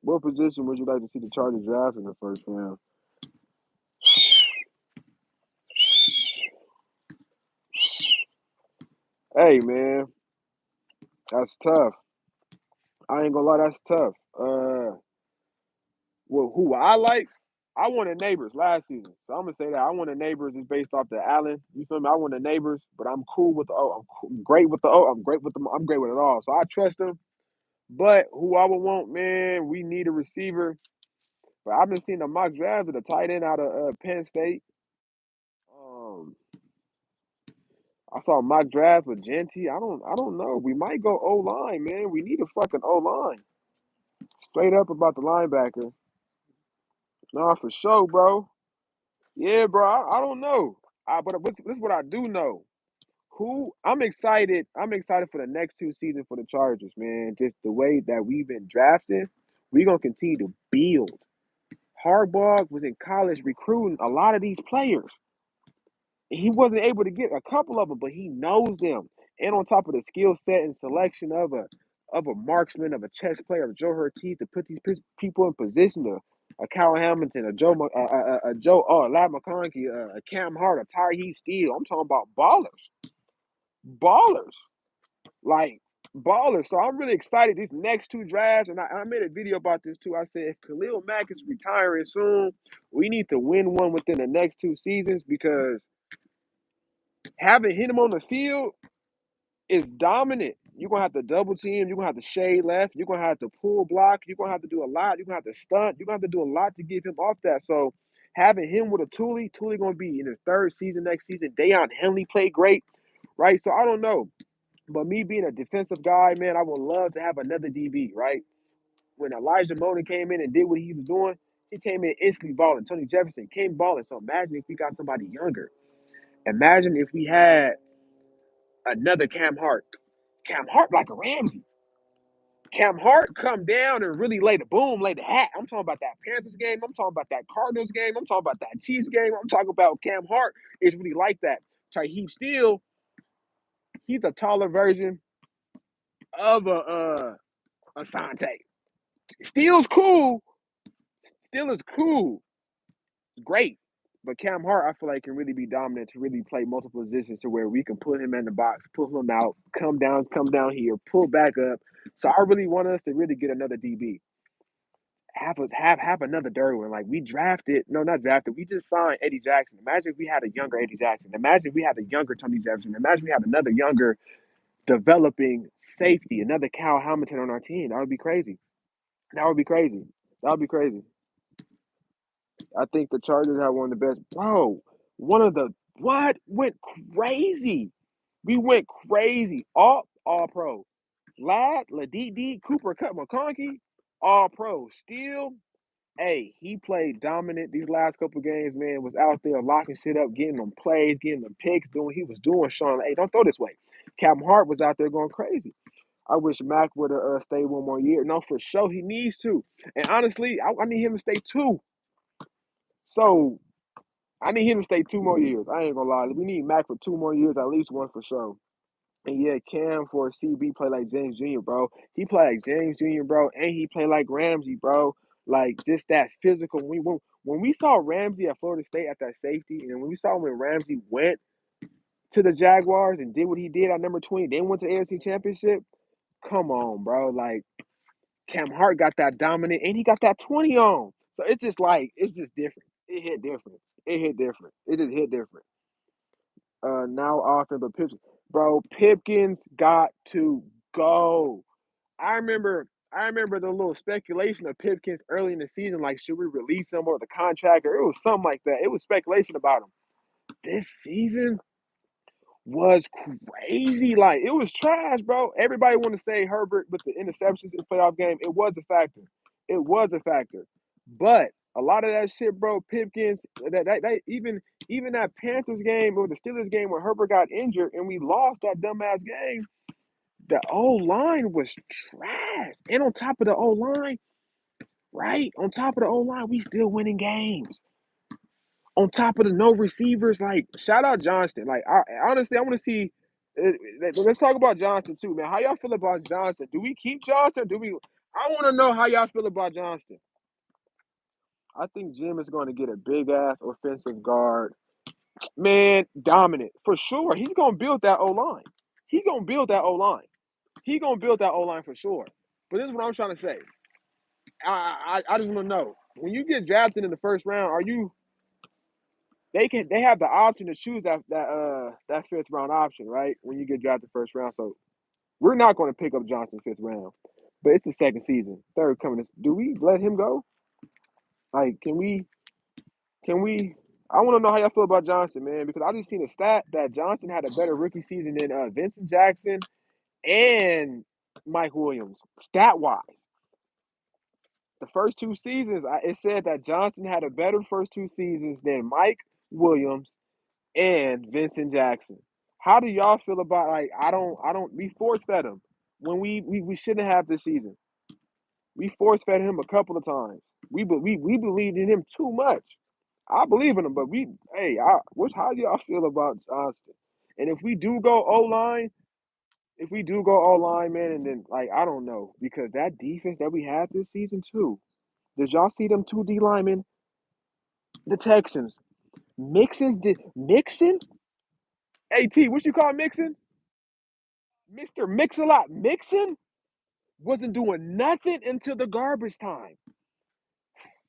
What position would you like to see the Chargers draft in the first round? Hey, man, that's tough. I ain't gonna lie, that's tough. Well, who I like? I wanted neighbors last season, so I'm gonna say that I wanted neighbors is based off the Allen. You feel me? I wanted neighbors, but I'm cool with the O. Great with the O. I'm great with them. I'm great with it all. So I trust them. But who I would want, man, we need a receiver. But I've been seeing the mock drafts of the tight end out of Penn State. Um, I saw mock draft with Genty. I don't know. We might go O line, man. We need a fucking O line. Straight up about the linebacker. Nah, for sure, bro. Yeah, bro. I don't know. But this is what I do know. Who I'm excited. I'm excited for the next 2 seasons for the Chargers, man. Just the way that we've been drafting, we're gonna continue to build. Harbaugh was in college recruiting a lot of these players. He wasn't able to get a couple of them, but he knows them. And on top of the skill set and selection of a marksman, of a chess player, of Joe Ortiz to put these people in position to a Kyle Hamilton, a Joe, Lad McConkey, a Cam Hart, a Tyreek Steele. I'm talking about ballers, like ballers. So I'm really excited. These next two drafts, and I made a video about this too. I said if Khalil Mack is retiring soon, we need to win one within the next 2 seasons because having him on the field is dominant. You're gonna have to double team, you're gonna have to shade left, you're gonna have to pull block, you're gonna have to do a lot, you're gonna have to stunt, you're gonna have to do a lot to get him off that. So having him with a Thule gonna be in his third season next season. Deion Henley played great, right? So I don't know. But me being a defensive guy, man, I would love to have another DB, right? When Elijah Molden came in and did what he was doing, he came in instantly balling. Tony Jefferson came balling. So imagine if we got somebody younger. Imagine if we had another Cam Hart. Cam Hart like a Ramsey. Cam Hart come down and really lay the hat. I'm talking about that Panthers game. I'm talking about that Cardinals game. I'm talking about that Chiefs game. I'm talking about Cam Hart is really like that. Tyheep Steele, he's a taller version of a Asante. Steele's cool. Steele is cool. Great. But Cam Hart, I feel like can really be dominant to really play multiple positions to where we can put him in the box, pull him out, come down here, pull back up. So I really want us to really get another DB. Have another Derwin. Like we drafted, no, not drafted. We just signed Eddie Jackson. Imagine if we had a younger Eddie Jackson. Imagine if we had a younger Tony Jefferson. Imagine if we had another younger developing safety, another Kyle Hamilton on our team. That would be crazy. That would be crazy. That would be crazy. I think the Chargers have one of the best. Bro, one of the what went crazy? We went crazy. All pro. Lad, LaDD, Cooper, Cut McConkey, all pro. Still, hey, he played dominant these last couple games, man. Was out there locking shit up, getting them plays, getting them picks, doing he was doing. Sean, hey, don't throw this way. Captain Hart was out there going crazy. I wish Mac would have stayed one more year. No, for sure, he needs to. And honestly, I need him to stay two. So I need him to stay 2 more years. I ain't gonna lie. We need Mac for 2 more years, at least one for sure. And yeah, Cam for a CB play like James Jr., bro. He play like James Jr., bro, and he play like Ramsey, bro. Like just that physical. When we saw Ramsey at Florida State at that safety, and when we saw when Ramsey went to the Jaguars and did what he did at number 20, then went to the AFC Championship. Come on, bro. Like Cam Hart got that dominant, and he got that 20 on. So it's just like it's just different. It hit different. It hit different. It just hit different. Now offense, but Pipkins got to go. I remember I remember the little speculation of Pipkins early in the season, like should we release him or the contract, or it was something like that. It was speculation about him. This season was crazy. Like it was trash, bro. Everybody want to say Herbert with the interceptions in the playoff game. It was a factor. It was a factor. But a lot of that shit, bro, Pipkins, that even that Panthers game or the Steelers game where Herbert got injured and we lost that dumbass game, the O line was trash. And on top of the O line, right? On top of the O line, we still winning games. On top of the no receivers, like shout out Johnston. Like honestly, I want to see. Let's talk about Johnston too, man. How y'all feel about Johnston? Do we keep Johnston? Do we? I want to know how y'all feel about Johnston. I think Jim is going to get a big ass offensive guard. Man, dominant for sure. He's going to build that O line. He's going to build that O line. He's going to build that O line for sure. But this is what I'm trying to say. I just want to know when you get drafted in the first round, are you they have the option to choose that fifth round option, right? When you get drafted first round. So we're not going to pick up Johnson fifth round. But it's the second season. Third coming. Do we let him go? Like, can we I want to know how y'all feel about Johnson, man, because I just seen a stat that Johnson had a better rookie season than Vincent Jackson and Mike Williams, stat wise. The first 2 seasons, it said that Johnson had a better first 2 seasons than Mike Williams and Vincent Jackson. How do y'all feel about like I don't we force fed him when we shouldn't have this season. We force fed him a couple of times. We believed in him too much. I believe in him, but how do y'all feel about Johnston? And if we do go O line, man, and then like I don't know because that defense that we had this season too. Did y'all see them two D linemen? The Texans. Mixon? AT, what you call Mixon? Mr. Mix-a-Lot. Mixon wasn't doing nothing until the garbage time.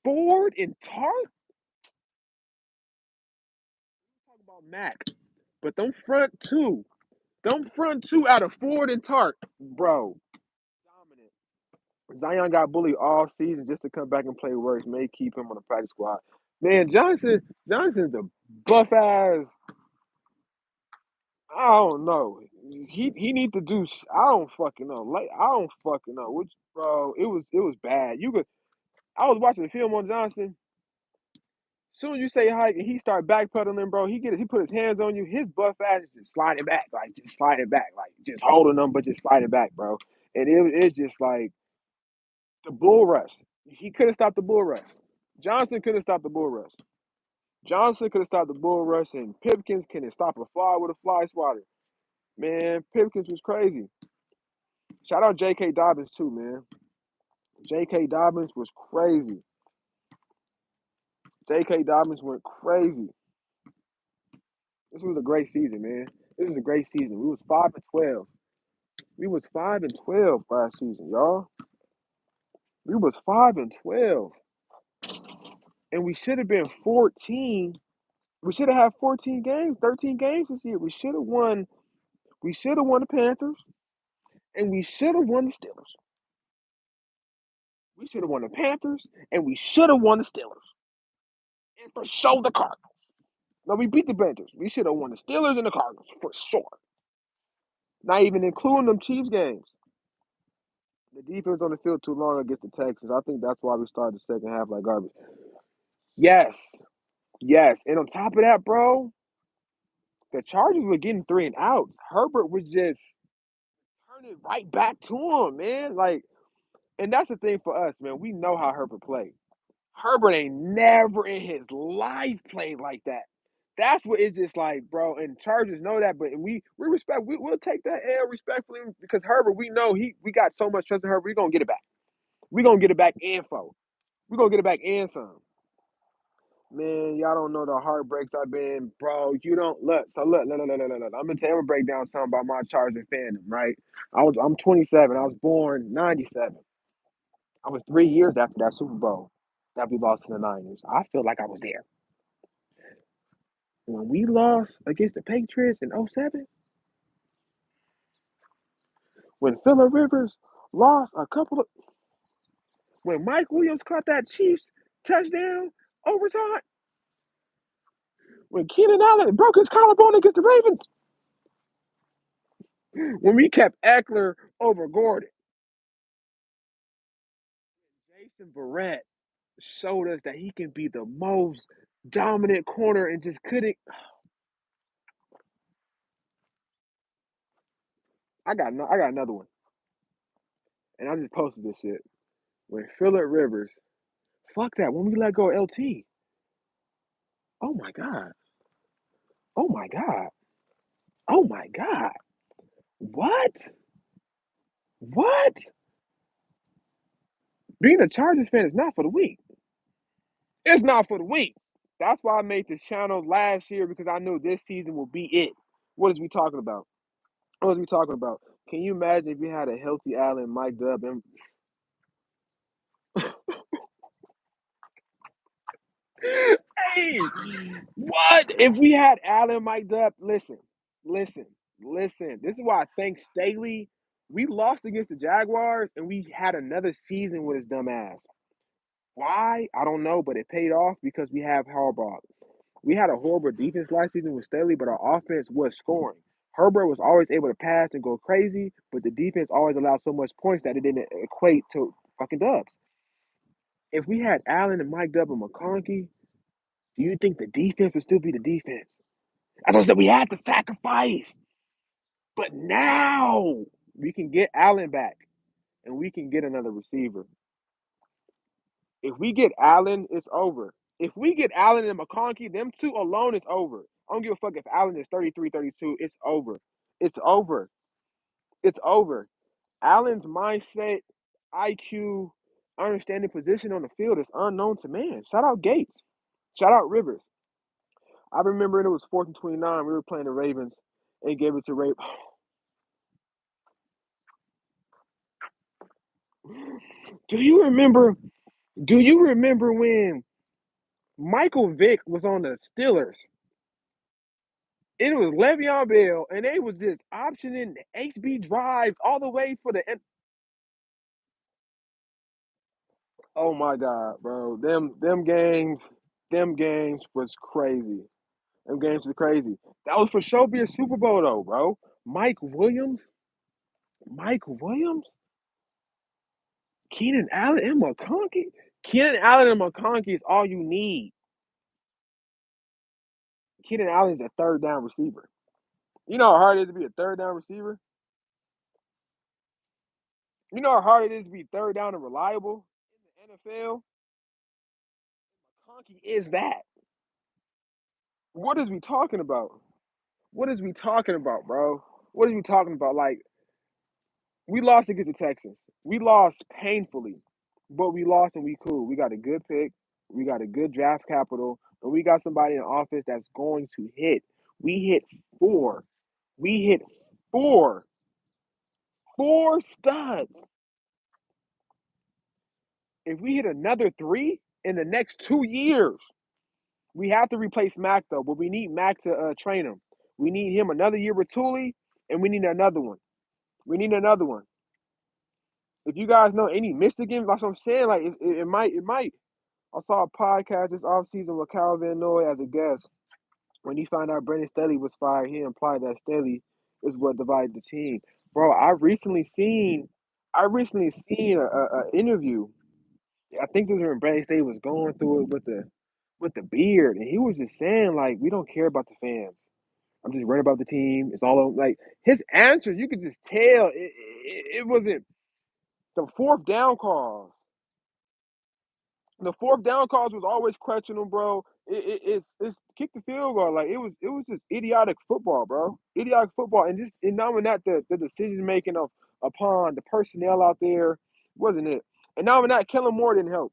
Ford and Tart? Talk about Mac. But them front two out of Ford and Tart, bro. Dominant. Zion got bullied all season just to come back and play worse. May keep him on the practice squad. Man, Johnson's a buff ass. I don't know. He need to do. I don't fucking know. Like I don't fucking know. Which bro, it was bad. You could. I was watching the film on Johnson. Soon as you say hike and he start backpedaling, bro, he put his hands on you. His buff ass is just sliding back, like just sliding back, like just holding them, but just sliding back, bro. And it's just like the bull rush. He couldn't stop the bull rush. Johnson couldn't stop the bull rush. Johnson could have stopped the bull rush, and Pipkins couldn't stop a fly with a fly swatter. Man, Pipkins was crazy. Shout out J.K. Dobbins too, man. J.K. Dobbins was crazy. J.K. Dobbins went crazy. This was a great season, man. This was a great season. We was 5-12. We was 5-12 last season, y'all. We was 5-12, and we should have been 14. We should have had 14 games, 13 games this year. We should have won. We should have won the Panthers, and we should have won the Steelers. We should have won the Panthers, and we should have won the Steelers, and for sure the Cardinals. No, we beat the Panthers. We should have won the Steelers and the Cardinals for sure. Not even including them Chiefs games. The defense on the field too long against the Texans. I think that's why we started the second half like garbage. Yes, yes. And on top of that, bro, the Chargers were getting 3-and-outs. Herbert was just turning right back to him, man. Like, and that's the thing for us, man. We know how Herbert played. Herbert ain't never in his life played like that. That's what it's just like, bro. And Chargers know that, but we respect. We'll take that L respectfully because Herbert, we know we got so much trust in Herbert. We gonna get it back. We gonna get it back info. We gonna get it back and some. Man, y'all don't know the heartbreaks I've been, bro. You don't look. So look. I'm gonna break down something about my Charger fandom, right? I'm 27. I was born 97. I was 3 years after that Super Bowl that we lost to the Niners. I feel like I was there. When we lost against the Patriots in '07, when Phillip Rivers lost when Mike Williams caught that Chiefs touchdown overtime, when Keenan Allen broke his collarbone against the Ravens, when we kept Eckler over Gordon, Jason Verrett showed us that he can be the most dominant corner and just couldn't. I got another one, and I just posted this shit. When Phillip Rivers, fuck that. When we let go of LT, oh my god, oh my god, oh my god, what? What? Being a Chargers fan is not for the weak. It's not for the weak. That's why I made this channel last year because I knew this season will be it. What is we talking about? What is we talking about? Can you imagine if we had a healthy Allen, Mike Dub, and hey, what if we had Allen, Mike Dub? Listen, listen. This is why I thank Staley. We lost against the Jaguars, and we had another season with his dumb ass. Why? I don't know, but it paid off because we have Harbaugh. We had a horrible defense last season with Staley, but our offense was scoring. Herbert was always able to pass and go crazy, but the defense always allowed so much points that it didn't equate to fucking dubs. If we had Allen and Mike Dub and McConkey, do you think the defense would still be the defense? As I said, we had to sacrifice. But now we can get Allen back and we can get another receiver. If we get Allen, it's over. If we get Allen and McConkey, them two alone, it's over. I don't give a fuck if Allen is 33, 32. It's over. It's over. It's over. Allen's mindset, IQ, understanding position on the field is unknown to man. Shout out Gates. Shout out Rivers. I remember it was 4th and 29. We were playing the Ravens and gave it to Ray. Do you remember? Do you remember when Michael Vick was on the Steelers? It was Le'Veon Bell, and they was just optioning HB drives all the way for the end. Oh my God, bro! Them games was crazy. Them games was crazy. That was for sure be a Super Bowl though, bro. Mike Williams, Mike Williams, Keenan Allen, and McConkey. Keenan Allen and McConkey is all you need. Keenan Allen is a third down receiver. You know how hard it is to be a third down receiver? You know how hard it is to be third down and reliable in the NFL? McConkey is that. What is we talking about? What is we talking about, bro? What are we talking about? Like, we lost against the Texans. We lost painfully, but we lost and we cool. We got a good pick. We got a good draft capital, and we got somebody in office that's going to hit. We hit four. We hit four. Four studs. If we hit another three in the next 2 years, we have to replace Mac though. But we need Mac to train him. We need him another year with Tully, and we need another one. We need another one. If you guys know any Michigan, that's what I'm saying. Like it might. I saw a podcast this offseason with Cal Van Noy as a guest. When he found out Brandon Staley was fired, he implied that Staley is what divided the team. Bro, I recently seen a interview. I think this was when Brandon Staley was going through it with the beard, and he was just saying like, we don't care about the fans. I'm just worried about the team. It's all over. Like his answers, you could just tell it wasn't the fourth down calls. The fourth down calls was always questionable, bro. It's kick the field goal. Like it was just idiotic football, bro. Idiotic football, and not when that the decision making of upon the personnel out there wasn't it. And now when that Kellen Moore didn't help.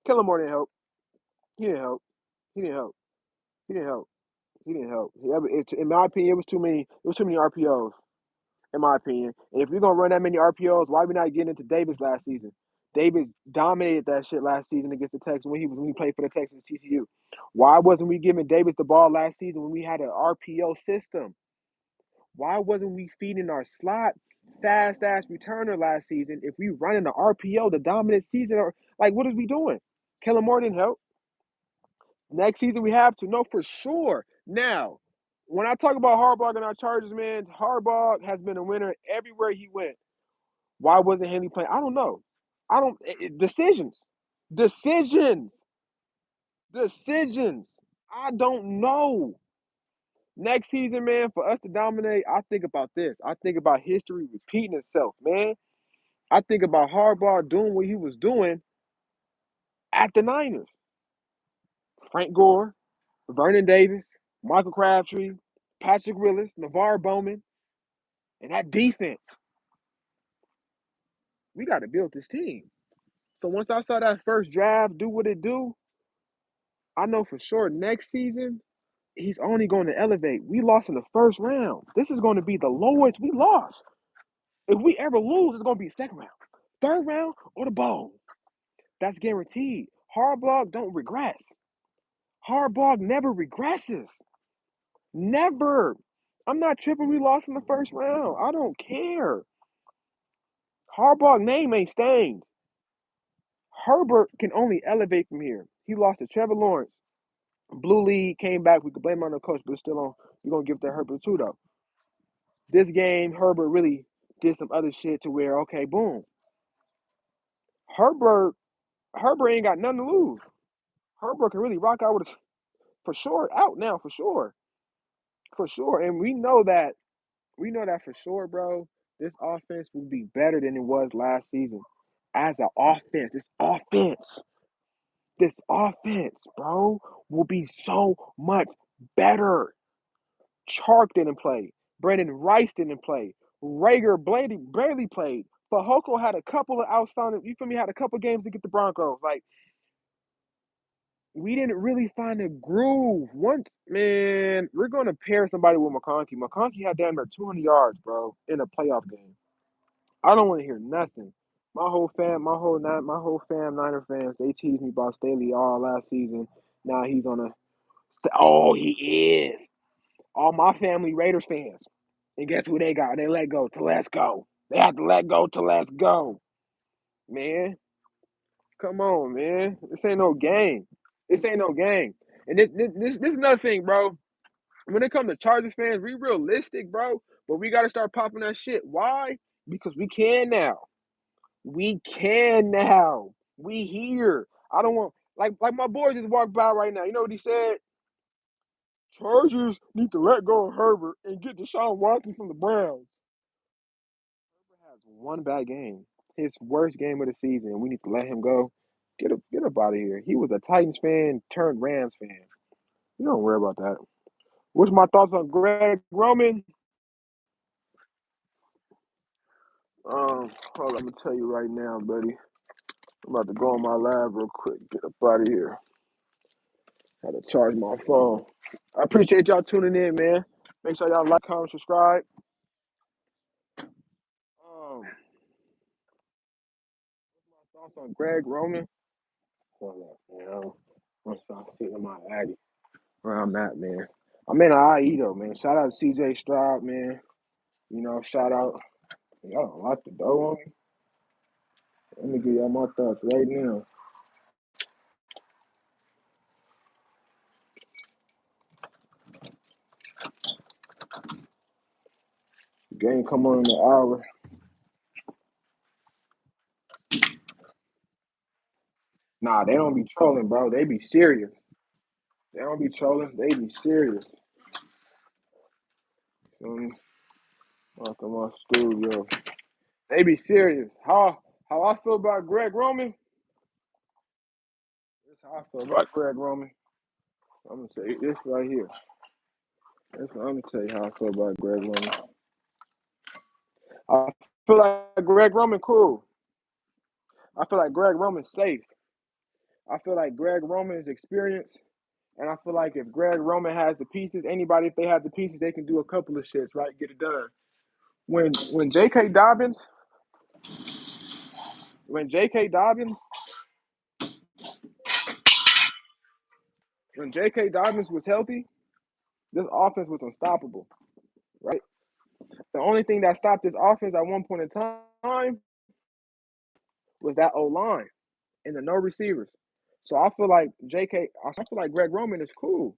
Kellen Moore didn't help. He didn't help. He didn't help. He didn't help. He didn't help. In my opinion, it was too many. It was too many RPOs. In my opinion, and if we're gonna run that many RPOs, why we not getting into Davis last season? Davis dominated that shit last season against the Texans when he played for the Texans TCU. Why wasn't we giving Davis the ball last season when we had an RPO system? Why wasn't we feeding our slot fast ass returner last season if we running the RPO the dominant season? Or like what is we doing? Kellen Moore didn't help. Next season we have to know for sure. Now, when I talk about Harbaugh and our Chargers, man, Harbaugh has been a winner everywhere he went. Why wasn't Henley playing? I don't know. I don't decisions. Decisions. Decisions. I don't know. Next season, man, for us to dominate, I think about this. I think about history repeating itself, man. I think about Harbaugh doing what he was doing at the Niners. Frank Gore, Vernon Davis, Michael Crabtree, Patrick Willis, Navarre Bowman, and that defense. We got to build this team. So once I saw that first draft do what it do, I know for sure next season he's only going to elevate. We lost in the first round. This is going to be the lowest we lost. If we ever lose, it's going to be second round, third round, or the bowl. That's guaranteed. Harbaugh don't regress. Harbaugh never regresses. Never. I'm not tripping. We lost in the first round. I don't care. Harbaugh name ain't stained. Herbert can only elevate from here. He lost to Trevor Lawrence. Blue League came back. We could blame it on the coach, but it's still on. You're gonna give that Herbert too, though. This game, Herbert really did some other shit to where, okay, boom. Herbert, Herbert ain't got nothing to lose. Herbert can really rock out with us for sure. Out now for sure, for sure. And we know that. We know that for sure, bro. This offense will be better than it was last season. as an offense, this offense, bro, will be so much better. Chark didn't play. Brandon Rice didn't play. Rager barely played. Fehoko had a couple of outstanding, you feel me, had a couple games to get the Broncos. Like, we didn't really find a groove. Once, man, we're going to pair somebody with McConkey. McConkey had damn near 200 yards, bro, in a playoff game. I don't want to hear nothing. My whole fam, Niner fans, they teased me about Staley all last season. Now he's on a. Oh, he is. All my family Raiders fans. And guess who they got? They let go to let's go. They have to let go to let's go. Man, come on, man. This ain't no game. This ain't no game. And this is another thing, bro. When it comes to Chargers fans, we realistic, bro. But we got to start popping that shit. Why? Because we can now. We can now. We here. I don't want like my boy just walked by right now. You know what he said? Chargers need to let go of Herbert and get Deshaun Watson from the Browns. Herbert has one bad game, his worst game of the season, and we need to let him go. Get up out of here. He was a Titans fan turned Rams fan. You don't worry about that. What's my thoughts on Greg Roman? Hold on, I'm gonna tell you right now, buddy. I'm about to go on my lab real quick. Get up out of here. Had to charge my phone. I appreciate y'all tuning in, man. Make sure y'all like, comment, subscribe. What's my thoughts on Greg Roman? Hold up, man. I'm trying to see my Addy where I'm at, man. I'm in an IE though, man. Shout out to CJ Stroud, man. You know, shout out. Y'all don't lock the door on me. Let me give y'all my thoughts right now. Game come on in an hour. Nah, they don't be trolling, bro. They be serious. They don't be trolling. They be serious. Welcome my studio. They be serious. How I feel about Greg Roman? This is how I feel about Greg Roman. I'm gonna say this right here. I'm gonna tell you how I feel about Greg Roman. I feel like Greg Roman cool. I feel like Greg Roman's safe. I feel like Greg Roman is experienced. And I feel like if Greg Roman has the pieces, anybody, if they have the pieces, they can do a couple of shits, right? Get it done. When J.K. Dobbins, when J.K. Dobbins, when J.K. Dobbins was healthy, this offense was unstoppable, right? The only thing that stopped this offense at one point in time was that O line and the no receivers. So I feel like Greg Roman is cool.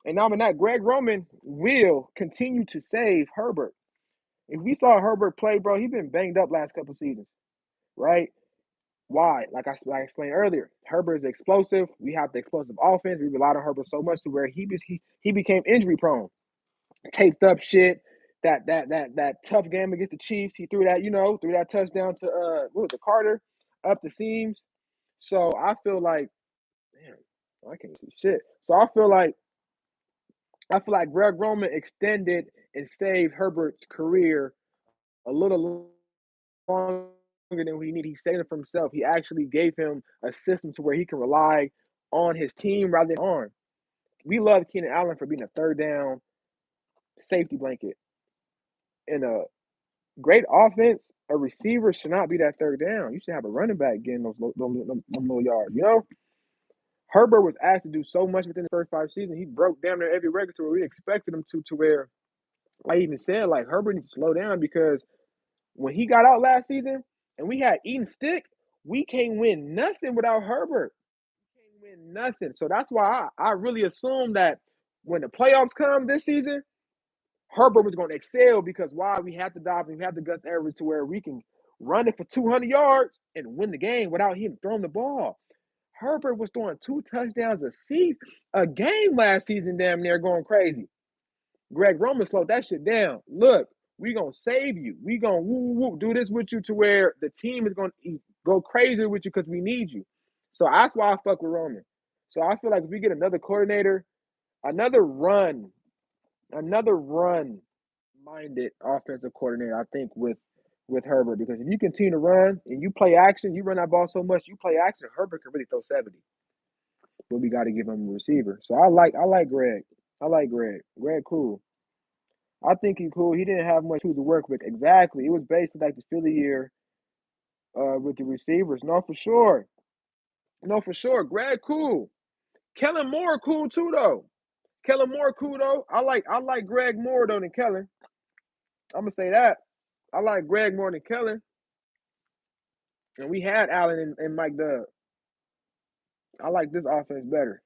And now in that, Greg Roman will continue to save Herbert. If we saw Herbert play, bro, he's been banged up last couple seasons, right? Why? Like I explained earlier, Herbert is explosive. We have the explosive offense. We relied on Herbert so much to where he became injury prone, taped up shit. That tough game against the Chiefs, he threw that touchdown to what was it, Carter, up the seams. So I feel like, damn, I can't see shit. So I feel like Greg Roman extended and saved Herbert's career a little longer than we need. He saved it for himself. He actually gave him a system to where he can rely on his team rather than on. We love Keenan Allen for being a third down safety blanket. In a great offense, a receiver should not be that third down. You should have a running back getting those little yards. You know, Herbert was asked to do so much within the first 5 seasons. He broke damn near every record to where we expected him to where I even said, like, Herbert needs to slow down because when he got out last season and we had Eaton Stick, we can't win nothing without Herbert. We can't win nothing. So that's why I really assumed that when the playoffs come this season, Herbert was going to excel because why? We have the Dobbins, we have the Gus Edwards to where we can run it for 200 yards and win the game without him throwing the ball. Herbert was throwing 2 touchdowns a game last season, damn near going crazy. Greg Roman slowed that shit down. Look, We gonna save you. We gonna do this with you to where the team is gonna go crazy with you because we need you. So that's why I fuck with Roman. So I feel like if we get another coordinator, another run minded offensive coordinator, I think with Herbert, because if you continue to run and you play action, you run that ball so much, you play action, Herbert can really throw 70. But we got to give him a receiver. So I like Greg. I like Greg. Greg cool. I think he cool. He didn't have much tools to work with. Exactly. It was based like the Philly year with the receivers. No, for sure. No, for sure. Greg cool. Kellen Moore cool too though. Kellen Moore cool though. I like Greg more though than Kellen. I'm gonna say that. I like Greg more than Kellen. And we had Allen and Mike Dub. I like this offense better.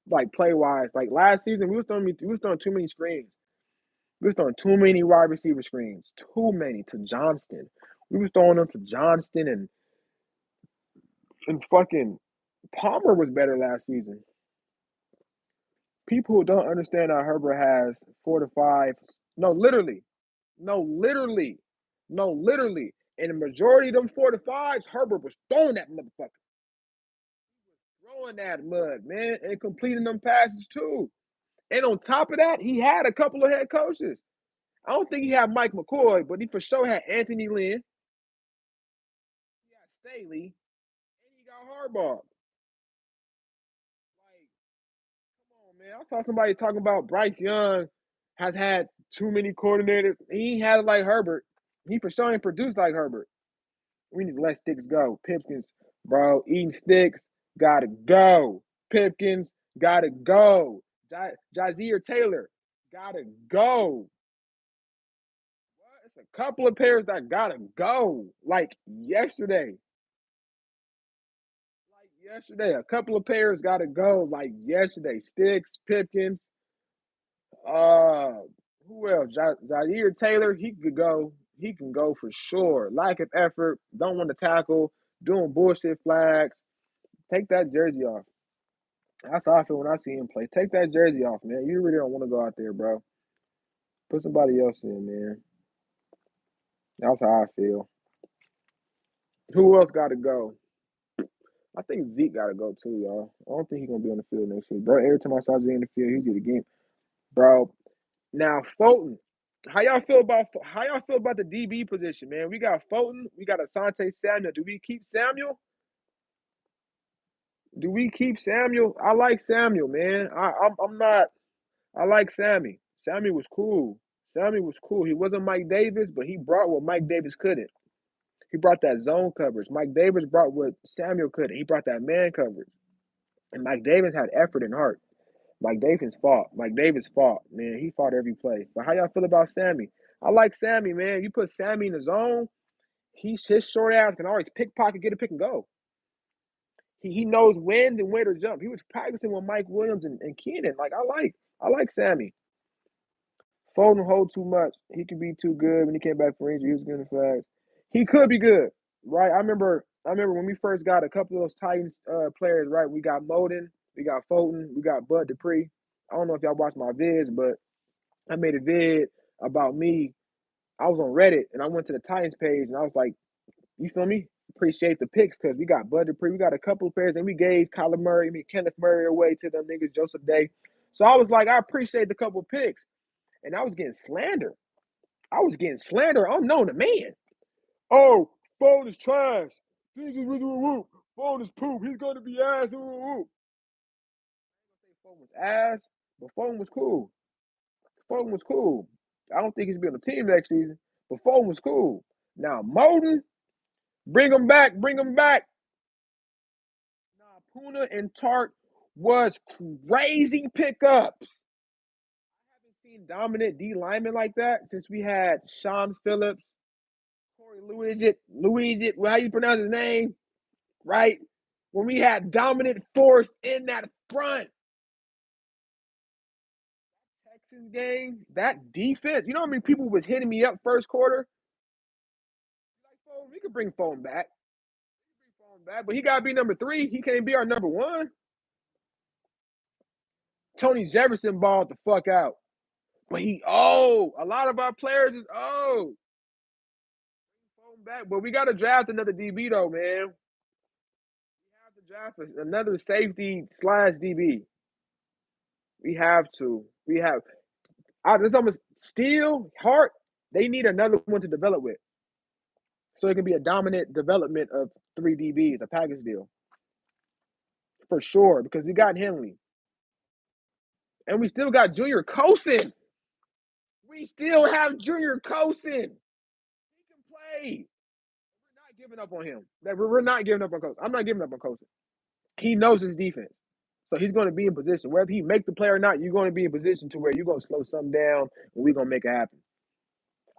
Like play wise. Like last season, we was throwing too many screens. We was throwing too many wide receiver screens. Too many to Johnston. We was throwing them to Johnston and fucking Palmer was better last season. People who don't understand how Herbert has 4 to 5. No, literally. No, literally. No, literally. And the majority of them 4 to 5s, Herbert was throwing that motherfucker. Throwing that mud, man, and completing them passes too. And on top of that, he had a couple of head coaches. I don't think he had Mike McCoy, but he for sure had Anthony Lynn, he had Staley, and he got Harbaugh. Like, come on, man. I saw somebody talking about Bryce Young has had too many coordinators. He ain't had it like Herbert. He for sure ain't produced like Herbert. We need to let sticks go. Pipkins, bro, eating sticks, gotta go. Pipkins, gotta go. Jazeer Taylor, gotta go. What? It's a couple of pairs that gotta go. Like yesterday. A couple of pairs gotta go. Like yesterday. Sticks, Pipkins, uh, who else? Jazeer Taylor, he could go. He can go for sure. Lack of effort, don't want to tackle, doing bullshit flags. Take that jersey off. That's how I feel when I see him play. Take that jersey off, man. You really don't want to go out there, bro. Put somebody else in, man. That's how I feel. Who else got to go? I think Zeke got to go too, y'all. I don't think he's gonna be on the field next week, bro. Every time I saw Zeke in the field, he's the game, bro. Now Fulton, how y'all feel about the DB position, man? We got Fulton, we got Asante Samuel. Do we keep Samuel? Do we keep Samuel? I like Samuel, man. I'm not. I like Sammy. Sammy was cool. Sammy was cool. He wasn't Mike Davis, but he brought what Mike Davis couldn't. He brought that zone coverage. Mike Davis brought what Samuel couldn't. He brought that man coverage. And Mike Davis had effort and heart. Mike Davis fought. Mike Davis fought, man. He fought every play. But how y'all feel about Sammy? I like Sammy, man. You put Sammy in the zone, his short ass can always pickpocket, get a pick and go. He knows when and where to jump. He was practicing with Mike Williams and Keenan. Like I like Sammy. Foden hold too much. He could be too good when he came back from injury. He was getting flags. He could be good, right? I remember when we first got a couple of those Titans players, right? We got Moden, we got Fulton, we got Bud Dupree. I don't know if y'all watched my vids, but I made a vid about me. I was on Reddit and I went to the Titans page and I was like, you feel me? Appreciate the picks because we got Bud Dupree, we got a couple of players, and we gave Kenneth Murray away to them niggas, Joseph Day. So I was like, I appreciate the couple of picks. And I was getting slandered. I'm known to man. Oh, phone is trash. This is whoop. Phone is poop. He's gonna be ass. Whoop. Phone was ass, but phone was cool. Phone was cool. I don't think he's be on the team next season, but phone was cool. Now Moden, bring him back. Bring him back. Now Puna and Tart was crazy pickups. I haven't seen dominant D linemen like that since we had Sean Phillips, Corey Luigi, how you pronounce his name? Right? When we had dominant force in that front Texans game, that defense, you know how many people was hitting me up first quarter? Like, oh, we could bring phone back. But he gotta be number 3. He can't be our number 1. Tony Jefferson balled the fuck out. But he old. A lot of our players is old. Back, but we got to draft another DB though, man. We have to draft another safety slash DB. We have to. We have. There's almost Steele, Hart. They need another one to develop with, so it can be a dominant development of 3 DBs, a package deal for sure. Because we got Henley, and we still got Junior Colson. We still have Junior Colson. He can play. We're not giving up on him. We're not giving up on Colson. I'm not giving up on Colson. He knows his defense. So he's going to be in position. Whether he make the play or not, you're going to be in position to where you're going to slow something down and we're going to make it happen.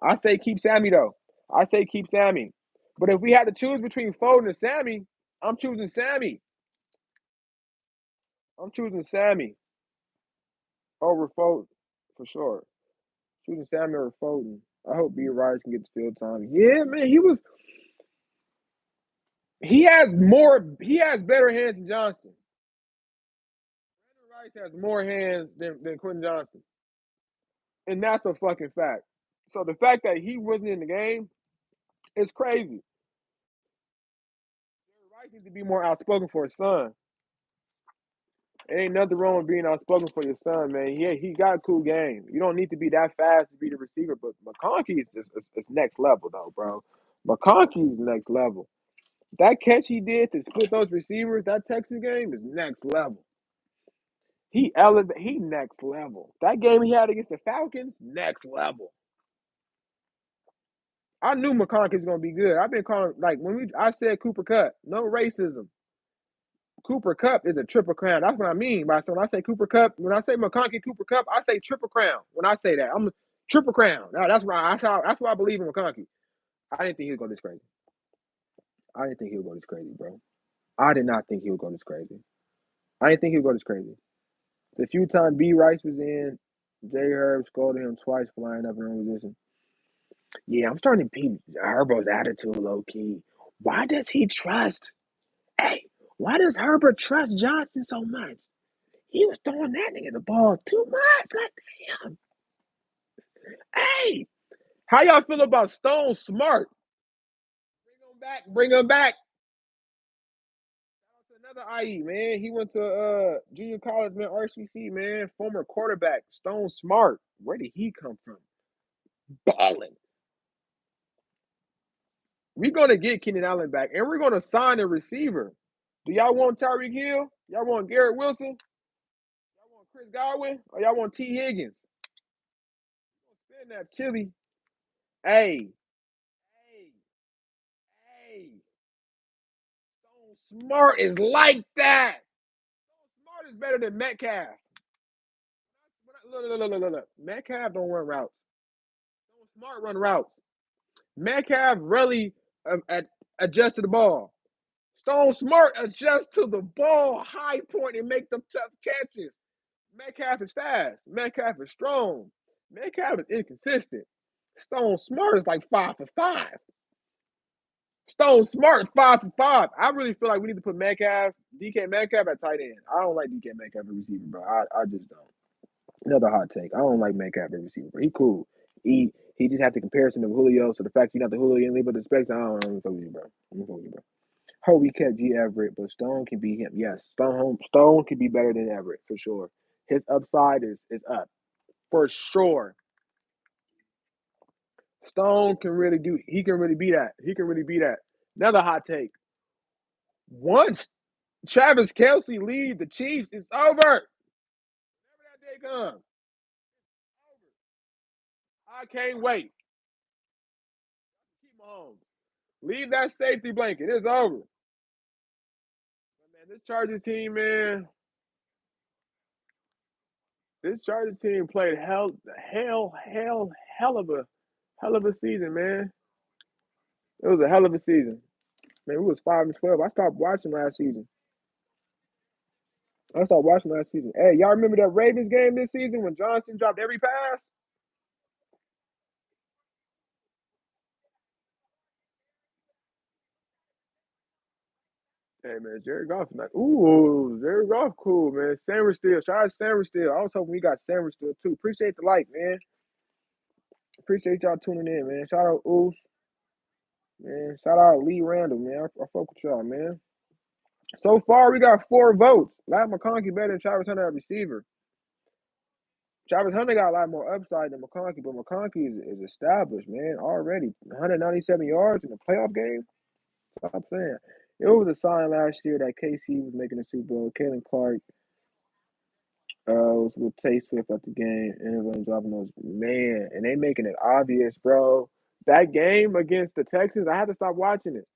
I say keep Sammy, though. I say keep Sammy. But if we had to choose between Foden and Sammy, I'm choosing Sammy. I'm choosing Sammy over Foden, for sure. Choosing Sammy over Foden. I hope B. Rice can get the field time. Yeah, man, he has better hands than Johnson. Brandon Rice has more hands than Quentin Johnson. And that's a fucking fact. So the fact that he wasn't in the game is crazy. Rice needs to be more outspoken for his son. Ain't nothing wrong with being outspoken for your son, man. Yeah, he got a cool game. You don't need to be that fast to be the receiver, but McConkey is next level, though, bro. McConkey's next level. That catch he did to split those receivers, that Texas game is next level. He next level. That game he had against the Falcons, next level. I knew McConkey's gonna be good. I've been calling I said Cooper Kupp, no racism. Cooper Kupp is a triple crown. That's what I mean by so when I say Cooper Kupp, when I say McConkey Cooper Kupp, I say triple crown. When I say that, I'm triple crown. Now, that's why I believe in McConkey. I didn't think he would go this crazy. I didn't think he would go this crazy, bro. I did not think he would go this crazy. I didn't think he would go this crazy. The few times B. Rice was in, J. Herb scolded him twice for lining up in wrong position. Yeah, I'm starting to peep Herbo's attitude low key. Why does he trust? Hey, why does Herbert trust Johnson so much? He was throwing that nigga the ball too much. Like, damn. Hey, how y'all feel about Stone Smart? Bring him back. Another IE, man. He went to junior college, man, RCC, man. Former quarterback, Stone Smart. Where did he come from? Balling. We're going to get Keenan Allen back, and we're going to sign a receiver. Do y'all want Tyreek Hill? Y'all want Garrett Wilson? Y'all want Chris Godwin? Or y'all want T. Higgins? Spend that chili. Hey. Stone Smart is like that. Stone Smart is better than Metcalf. Look. Metcalf don't run routes. Stone Smart run routes. Metcalf really adjusts to the ball. Stone Smart adjusts to the ball, high point, and make them tough catches. Metcalf is fast. Metcalf is strong. Metcalf is inconsistent. Stone Smart is like 5 for 5. Stone Smart 5 for 5. I really feel like we need to put DK Metcalf at tight end. I don't like DK Metcalf as receiver, bro. I just don't. Another hot take. I don't like Metcalf as receiver, bro. He cool. He just had the comparison of Julio, so the fact you got the Julio and leave but the specs, I don't know what you, bro. I'm with you, bro. Hope we kept G Everett, but Stone can be him. Yes, Stone can be better than Everett for sure. His upside is up for sure. Stone can really do. He can really be that. He can really be that. Another hot take. Once Travis Kelce leaves the Chiefs, it's over. Whenever that day comes, I can't wait. Keep Mahomes. Leave that safety blanket. It's over. But man, this Chargers team, man. This Chargers team played hell of a season, man. It was a hell of a season. Man, we was 5-12. I stopped watching last season. Hey, y'all remember that Ravens game this season when Johnson dropped every pass? Hey man, Jared Goff like Jared Goff cool, man. Sanders still. Shout out to Sanders still. I was hoping we got Sanders still too. Appreciate the like, man. Appreciate y'all tuning in, man. Shout out Oos, man. Shout out Lee Randall, man. I fuck with y'all, man. So far we got 4 votes. Lat McConkey better than Travis Hunter at receiver. Travis Hunter got a lot more upside than McConkey, but McConkey is established, man, already. 197 yards in the playoff game. Stop saying. It was a sign last year that KC was making the Super Bowl. Kalen Clark was with Tay Swift at the game, and everyone dropping those. Man, and they making it obvious, bro. That game against the Texans, I had to stop watching it.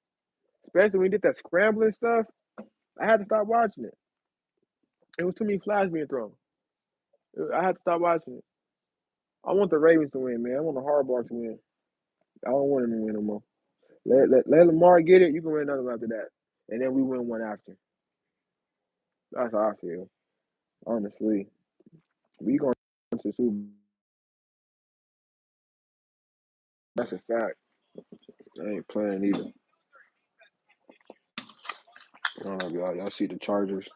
Especially when we did that scrambling stuff. I had to stop watching it. It was too many flags being thrown. I had to stop watching it. I want the Ravens to win, man. I want the Hardball to win. I don't want him to win no more. Let Lamar get it. You can win another one after that, and then we win one after. That's how I feel. Honestly, we going to Super Bowl. That's a fact. I ain't playing either. I don't know, y'all. Y'all see the Chargers?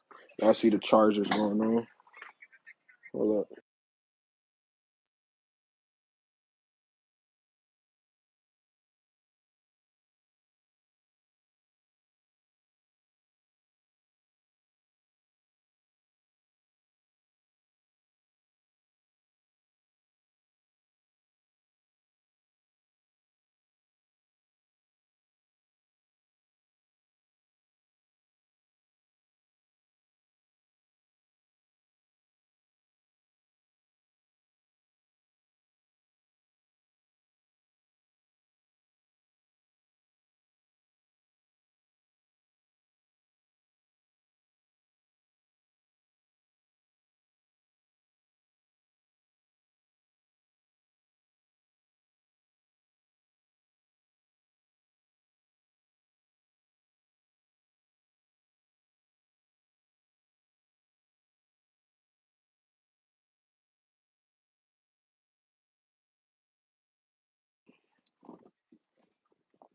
Y'all see the Chargers going on? Hold up.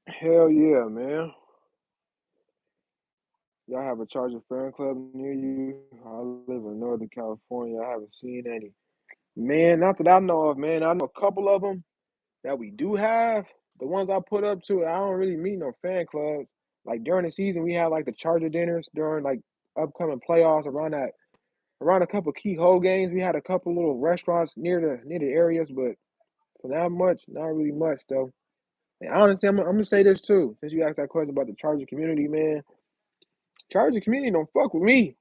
Hell yeah, man. Y'all have a Charger fan club near you? I live in Northern California. I haven't seen any. Man, not that I know of, man. I know a couple of them that we do have. The ones I put up to, I don't really meet no fan clubs. Like during the season, we had like the Charger dinners during like upcoming playoffs around a couple key hole games. We had a couple little restaurants near the areas, but for not much, not really much though. And honestly, I'm gonna say this too. Since you asked that question about the Charger community, man, Charger community don't fuck with me.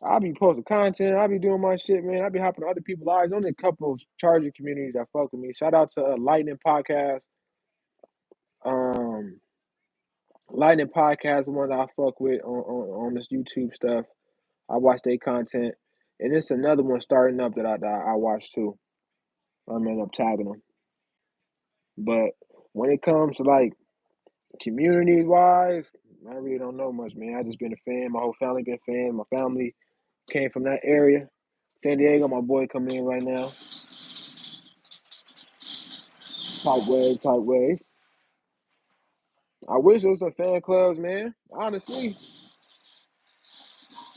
I be posting content. I be doing my shit, man. I be hopping on other people's lives. Only a couple of Charger communities that fuck with me. Shout out to Lightning Podcast. Um, Lightning Podcast, the one that I fuck with on this YouTube stuff. I watch their content, and it's another one starting up that I watch too. I'm end up tagging them. But when it comes to like communities wise, I really don't know much, man. I just been a fan. My whole family been fans. My family came from that area. San Diego, my boy coming in right now. Type wave. I wish there was some fan clubs, man. Honestly,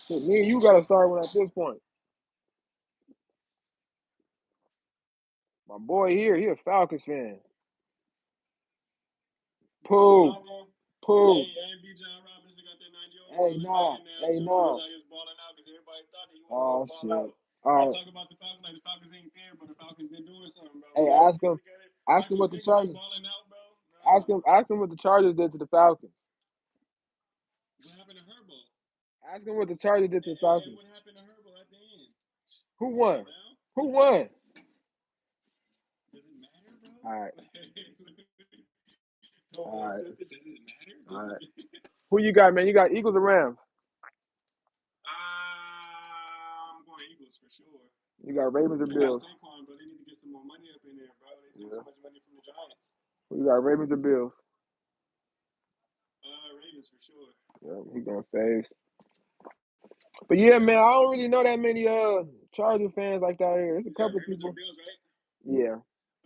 shit, me and you gotta start one at this point. My boy here, he a Falcons fan. Pooh, Pooh. And B. John Robinson got that 90 Hey, rolling back nah, in there hey, too. He was nah. out here balling out because everybody thought that he wasn't Oh gonna ball shit. out. All Let's right. talk about the Falcons. Like the Falcons ain't there, but the Falcons been doing something, bro. Hey, When they all put together, ask like him you what the thinking about Chargers, balling out, bro. Nah. ask him what the Chargers did to the Falcons. What happened to Herbo? Ask him what the Chargers did to the And Falcons. what happened to Herbo at the end? Who Come on won? now. Who won? Does it matter, bro? All right, Don't all right, accept it. Does it matter? all Does right. it? Who you got, man? You got Eagles or Rams? I'm going Eagles for sure. You got Ravens or They got Bills? Saquon, bro. They need to get some more money up in there, bro. They took Yeah. too much money from the Giants. Who you got, Ravens or Bills? Ravens for sure. Yeah, he going faves. But yeah, man, I don't really know that many Charger fans like that here. There's a You said couple Ravens or people. Bills, right? Yeah,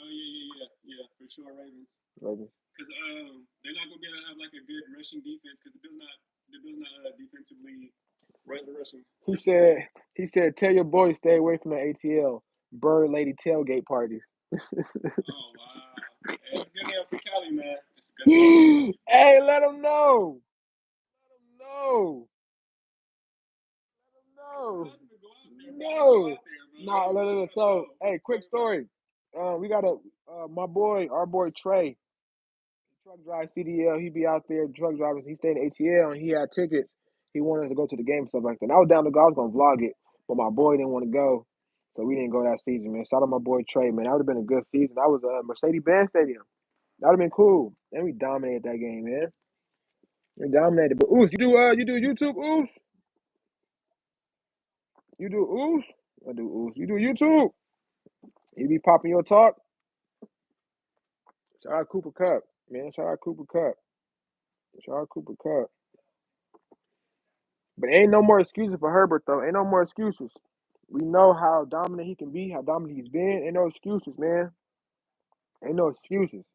Oh yeah, for sure Ravens. Ravens. Because they're not gonna be able to have like a good rushing defense because the Bills not does not defensively rushing. He said, tell your boys stay away from the ATL bird lady tailgate parties. Oh wow, it's good enough for Cali, man. It's good enough. Hey, let them know. Let them know. No, no, no. So, hey, quick story. We got our boy Trey, truck drive CDL. He be out there truck driving. He stayed in ATL and he had tickets. He wanted us to go to the game and stuff like that. And I was down to go. I was gonna vlog it, but my boy didn't want to go, so we didn't go that season, man. Shout out my boy Trey, man. That would have been a good season. That was a Mercedes-Benz Stadium. That would have been cool. And we dominated that game, man. We dominated. But Oos, you do YouTube, Oos? You do Oos? I do Oos. You do YouTube? You be popping your talk? Shout out Cooper Cup, man. Shout out Cooper Cup. Shout out Cooper Cup. But ain't no more excuses for Herbert, though. Ain't no more excuses. We know how dominant he can be, how dominant he's been. Ain't no excuses, man. Ain't no excuses.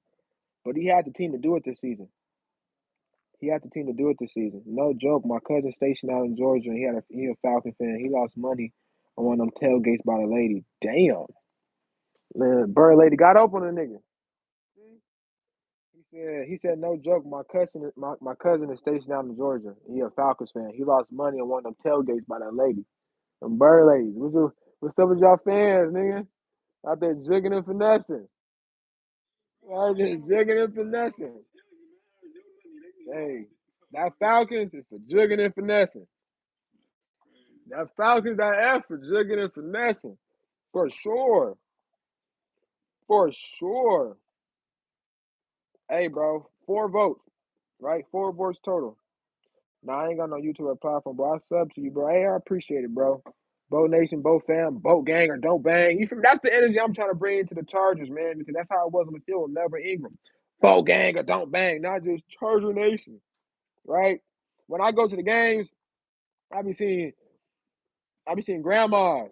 But he had the team to do it this season. He had the team to do it this season. No joke. My cousin stationed out in Georgia, and he a Falcon fan. He lost money on one of them tailgates by the lady. Damn. Man, bird lady got up on the nigga. He said no joke. My cousin is stationed out in Georgia. He a Falcons fan. He lost money on one of them tailgates by that lady. Them bird ladies. What's up with y'all fans, nigga? Out there jigging and finessing. Out there jigging and finessing. Hey, that Falcons is for jigging and finessing. That Falcons, that F for jigging and finessing. For sure. For sure. Hey, bro. 4 votes, right? 4 votes total. Nah, I ain't got no YouTube platform, bro. I sub to you, bro. Hey, I appreciate it, bro. Boat Nation, Boat Fam, Boat Gang, or Don't Bang. That's the energy I'm trying to bring into the Chargers, man, because that's how it was on the field with Melvin Ingram. Boat Gang or Don't Bang, not just Charger Nation, right? When I go to the games, I be seeing grandmas.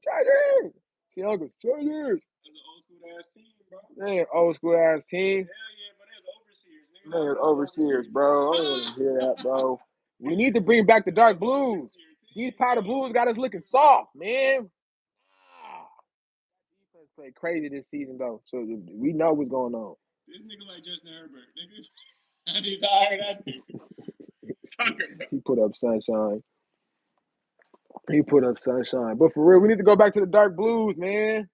Chargers! See uncles, Chargers! That's an old school ass team, bro. Man, old school ass team. Hell yeah, but there's overseers, nigga. Man, overseers, bro. I don't want to hear that, bro. We need to bring back the dark blues. These powder blues got us looking soft, man. Defense played crazy this season, though, so we know what's going on. This nigga like Justin Herbert, nigga. I need to hire that nigga. Soccer, bro. He put up sunshine. But for real, we need to go back to the dark blues, man.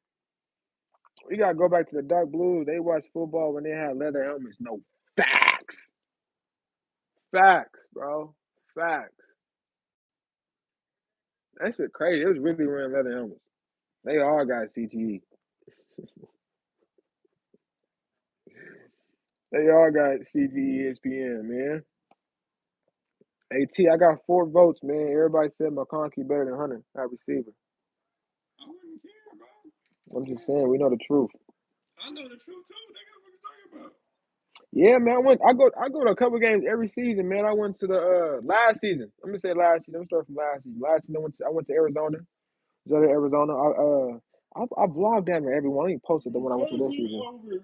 We gotta go back to the dark blues. They watched football when they had leather helmets. No, facts. Facts, bro. Facts. That shit crazy. It was really wearing leather helmets. They all got CTE. They all got CTE ESPN, man. AT, I got 4 votes, man. Everybody said McConkey better than Hunter at receiver. I wouldn't care, bro. I'm just saying, we know the truth. I know the truth too, nigga. What you talking about? Yeah, man. I go to a couple games every season, man. I went to the last season. I'm gonna say last season. I'm start from last season. Last season I went to Arizona. Was out in Arizona. I vlogged down there every one. I even posted the one I went to this season. Over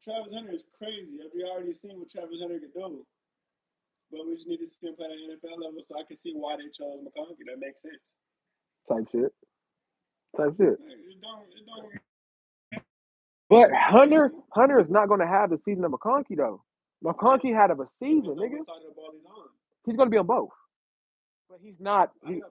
Travis Hunter is crazy. We already seen what Travis Hunter can do. But we just need to see him play at the NFL level so I can see why they chose McConkey. That makes sense. Type shit. It don't. But Hunter is not gonna have the season of McConkey though. McConkey had of a season, nigga. He's gonna be on both. But he's not. He's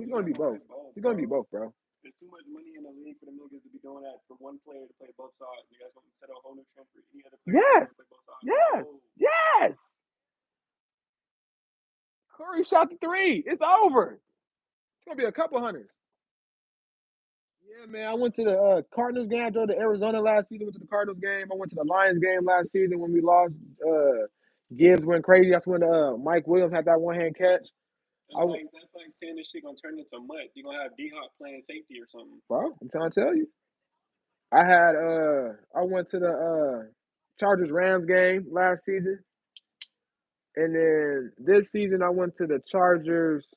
gonna be both. He's gonna be both, bro. There's too much money in the league for the niggas to be doing that for one player to play both sides. You guys want to set a whole new trend for any other player to play both sides. Yes. Curry shot the 3. It's over. It's gonna be a couple hundreds. Yeah, man. I went to the Cardinals game. I drove to Arizona last season. Went to the Cardinals game. I went to the Lions game last season when we lost. Gibbs went crazy. That's when Mike Williams had that one-hand catch. That's like saying this shit gonna turn into mud. You're gonna have D-Hop playing safety or something. Bro, I'm trying to tell you. I went to the Chargers Rams game last season. And then this season I went to the Chargers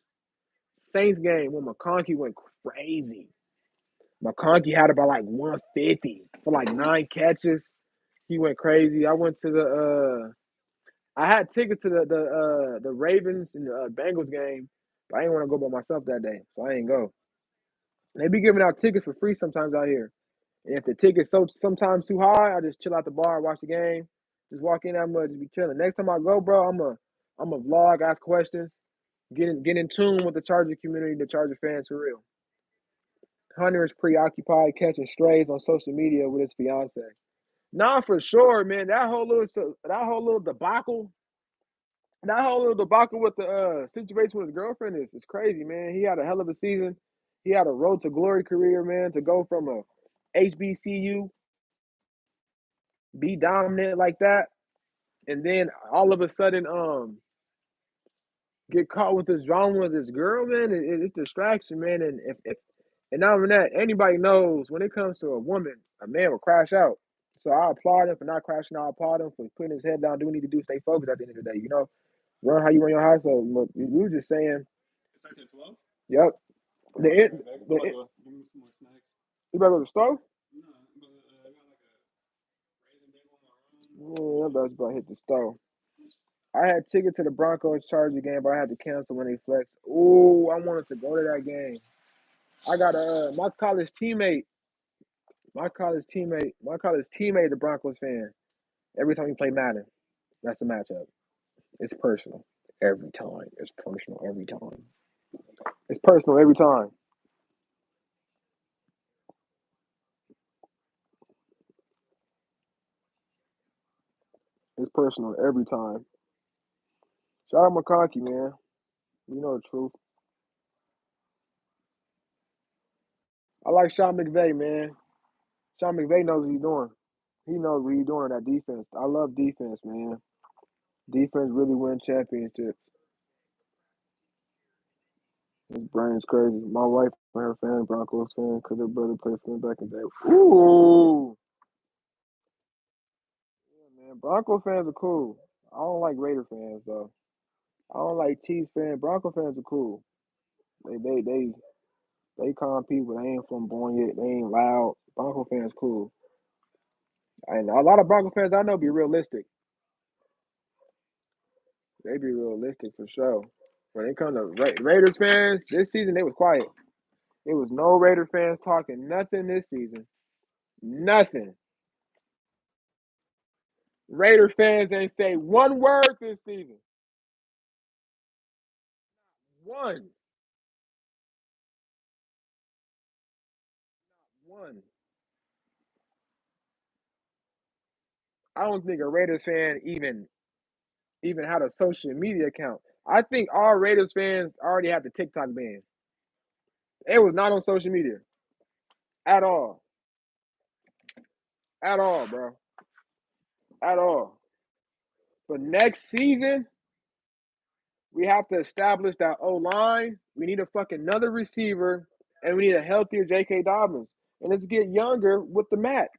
Saints game when McConkey went crazy. McConkey had about like 150 for like 9 catches. He went crazy. I went to I had tickets to the Ravens and the Bengals game, but I didn't want to go by myself that day, so I ain't go. They be giving out tickets for free sometimes out here. And if the ticket's so sometimes too high, I just chill out the bar, watch the game, just walk in that much, just be chilling. Next time I go, bro, I'm a vlog, ask questions, get in tune with the Charger community, the Charger fans for real. Hunter is preoccupied catching strays on social media with his fiance. Nah, for sure, man. That whole little debacle with the situation with his girlfriend is crazy, man. He had a hell of a season. He had a road to glory career, man. To go from a HBCU, be dominant like that, and then all of a sudden, get caught with this drama with this girl, man. It's distraction, man. And if and not even that, anybody knows when it comes to a woman, a man will crash out. So I applaud him for not crashing out. I applaud him for putting his head down, doing what he need to do, stay focused at the end of the day. Run how you run your household. Look, we were just saying, It starts at 12? yep. The I'll be it, right back. I'm the about it, to give me some more snacks. you better go to the store. No, but I got like a raisin bagel on my own. Yeah, I better about to hit the store. I had ticket to the Broncos Charger game, but I had to cancel when they flexed. Ooh, I wanted to go to that game. I got my college teammate, the Broncos fan. Every time we play Madden, that's the matchup. It's personal every time. It's personal every time. It's personal every time. It's personal every time. Shout out McConkey, man. You know the truth. I like Sean McVay, man. Sean McVay knows what he's doing. He knows what he's doing on that defense. I love defense, man. Defense really win championships. His brain's crazy. My wife and her fan, Broncos fan, because her brother played for them back in the day. Ooh, yeah, man. Bronco fans are cool. I don't like Raider fans though. I don't like Chiefs fans. Bronco fans are cool. They calm people. They ain't flamboyant. They ain't loud. Bronco fans cool. And a lot of Bronco fans I know be realistic. They be realistic for sure. When it comes to Raiders fans, this season they was quiet. There was no Raider fans talking nothing this season. Nothing. Raider fans ain't say one word this season. One. One. I don't think a Raiders fan even had a social media account. I think all Raiders fans already had the TikTok ban. It was not on social media at all. At all, bro. At all. But next season, we have to establish that O line. We need a fucking another receiver, and we need a healthier J.K. Dobbins. And let's get younger with the Mac.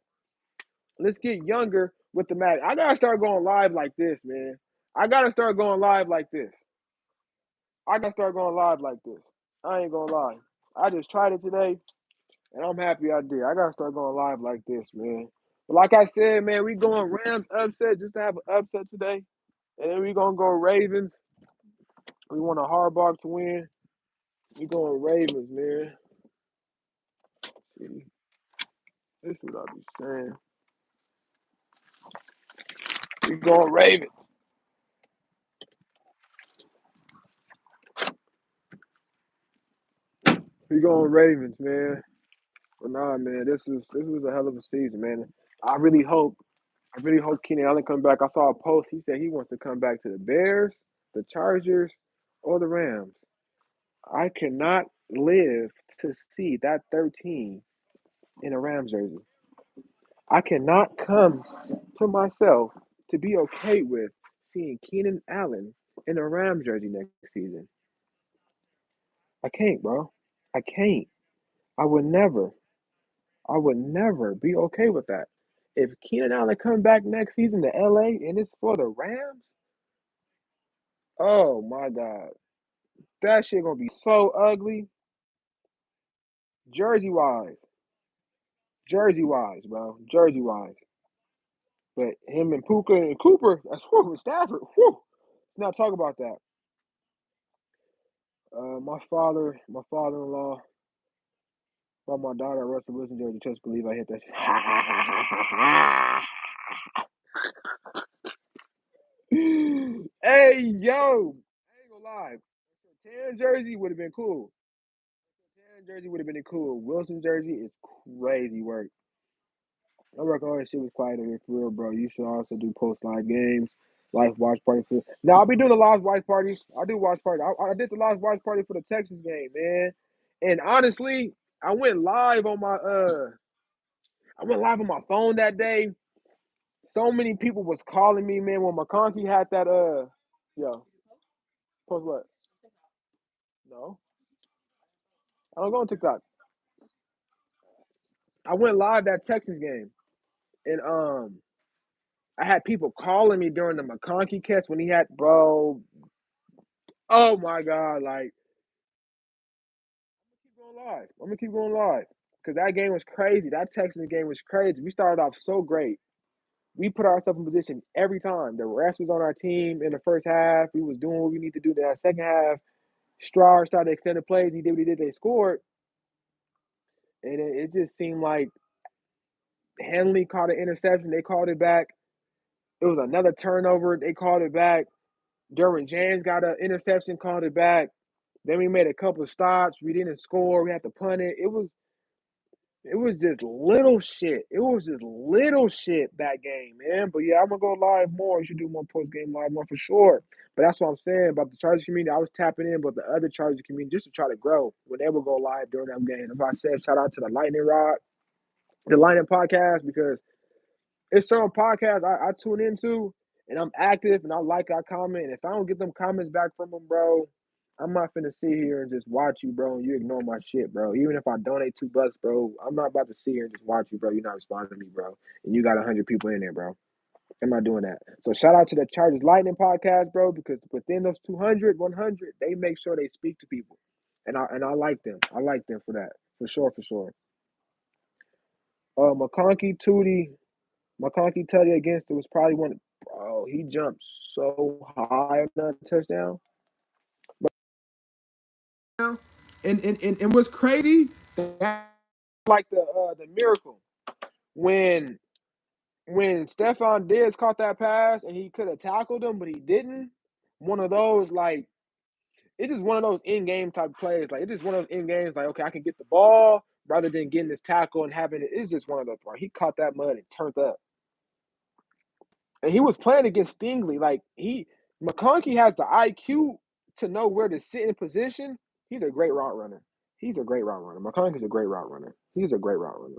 Let's get younger with the Mac. I gotta start going live like this, man. I gotta start going live like this. I gotta start going live like this. I ain't gonna lie. I just tried it today, and I'm happy I did. I gotta start going live like this, man. But like I said, man, we going Rams upset just to have an upset today, and then we gonna go Ravens. We want a Harbaugh to win. We going Ravens, man. See, this is what I be saying. We going Ravens. We going Ravens, man. But nah, man, this was a hell of a season, man. I really hope I really hope Keenan Allen come back. I saw a post. He said he wants to come back to the Bears, the Chargers, or the Rams. I cannot live to see that 13 in a Rams jersey. I cannot come to myself to be okay with seeing Keenan Allen in a Rams jersey next season. I can't, bro. I can't. I would never. I would never be okay with that. If Keenan Allen come back next season to LA and it's for the Rams, oh my God. That shit gonna be so ugly. Jersey wise. Jersey wise, bro. Jersey wise. But him and Puka and Cooper, that's with Stafford. Whew. Let's not talk about that. My father-in-law bought my daughter a Russell Wilson jersey. Just believe I hit that. Hey yo, I ain't gonna lie. Tan jersey would have been cool. Tan jersey would have been cool. Wilson jersey is crazy work. I reckon all that shit was quiet in here for real, bro. You should also do post live games, live watch party for. Now I'll be doing the live watch parties. I do watch party. I did the live watch party for the Texas game, man. And honestly, I went live on my phone that day. So many people was calling me, man. When McConkey had that yo, post what? No, I don't go on TikTok. I went live that Texas game, and I had people calling me during the McConkey catch when he had, bro. Oh my god, like keep going live. I'm gonna keep going live because that game was crazy. That Texans game was crazy. We started off so great. We put ourselves in position every time. The refs was on our team in the first half. We was doing what we need to do in that second half. Stroud started extended plays. He did what he did. They scored, and it just seemed like Henley caught an interception. They called it back. It was another turnover. They called it back. Derwin James got an interception, called it back. Then we made a couple of stops. We didn't score. We had to punt it. It was just little shit. It was just little shit that game, man. But yeah, I'm gonna go live more. You should do more post game live more for sure. But that's what I'm saying about the Chargers community. I was tapping in, but the other Chargers community just to try to grow when they would go live during that game. If I said shout out to the Lightning Rod, the Lightning Podcast, because it's certain podcasts I tune into and I'm active and I comment. And if I don't get them comments back from them, bro, I'm not finna sit here and just watch you, bro, and you ignore my shit, bro. Even if I donate $2, bro, I'm not about to sit here and just watch you, bro. You're not responding to me, bro. And you got 100 people in there, bro. I'm not doing that. So shout out to the Chargers Lightning podcast, bro, because within those 200, 100, they make sure they speak to people. And I like them. I like them for that. For sure, for sure. McConkey, Tootie, McConkey Tutty against it was probably one. Bro, he jumped so high on that touchdown. And what's crazy? That, like the miracle when Stephon Diggs caught that pass and he could have tackled him, but he didn't. One of those like it's just one of those in game type plays. Like it's just one of those in games. Like okay, I can get the ball rather than getting this tackle and having it. It's just one of those. Bro. He caught that mud and turned up. And he was playing against Stingley. Like McConkey has the IQ to know where to sit in position. He's a great route runner. He's a great route runner. McConkey's a great route runner. He's a great route runner.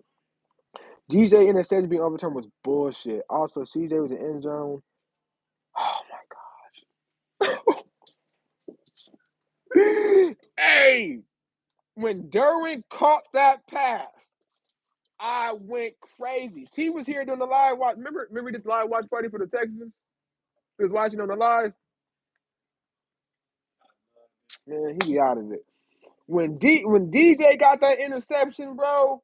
DJ interception being overturned was bullshit. Also, CJ was in end zone. Oh my god. Hey, when Derwin caught that pass, I went crazy. T was here during the live watch. Remember we did the live watch party for the Texans? He was watching on the live. Man, he be out of it. When DJ got that interception, bro,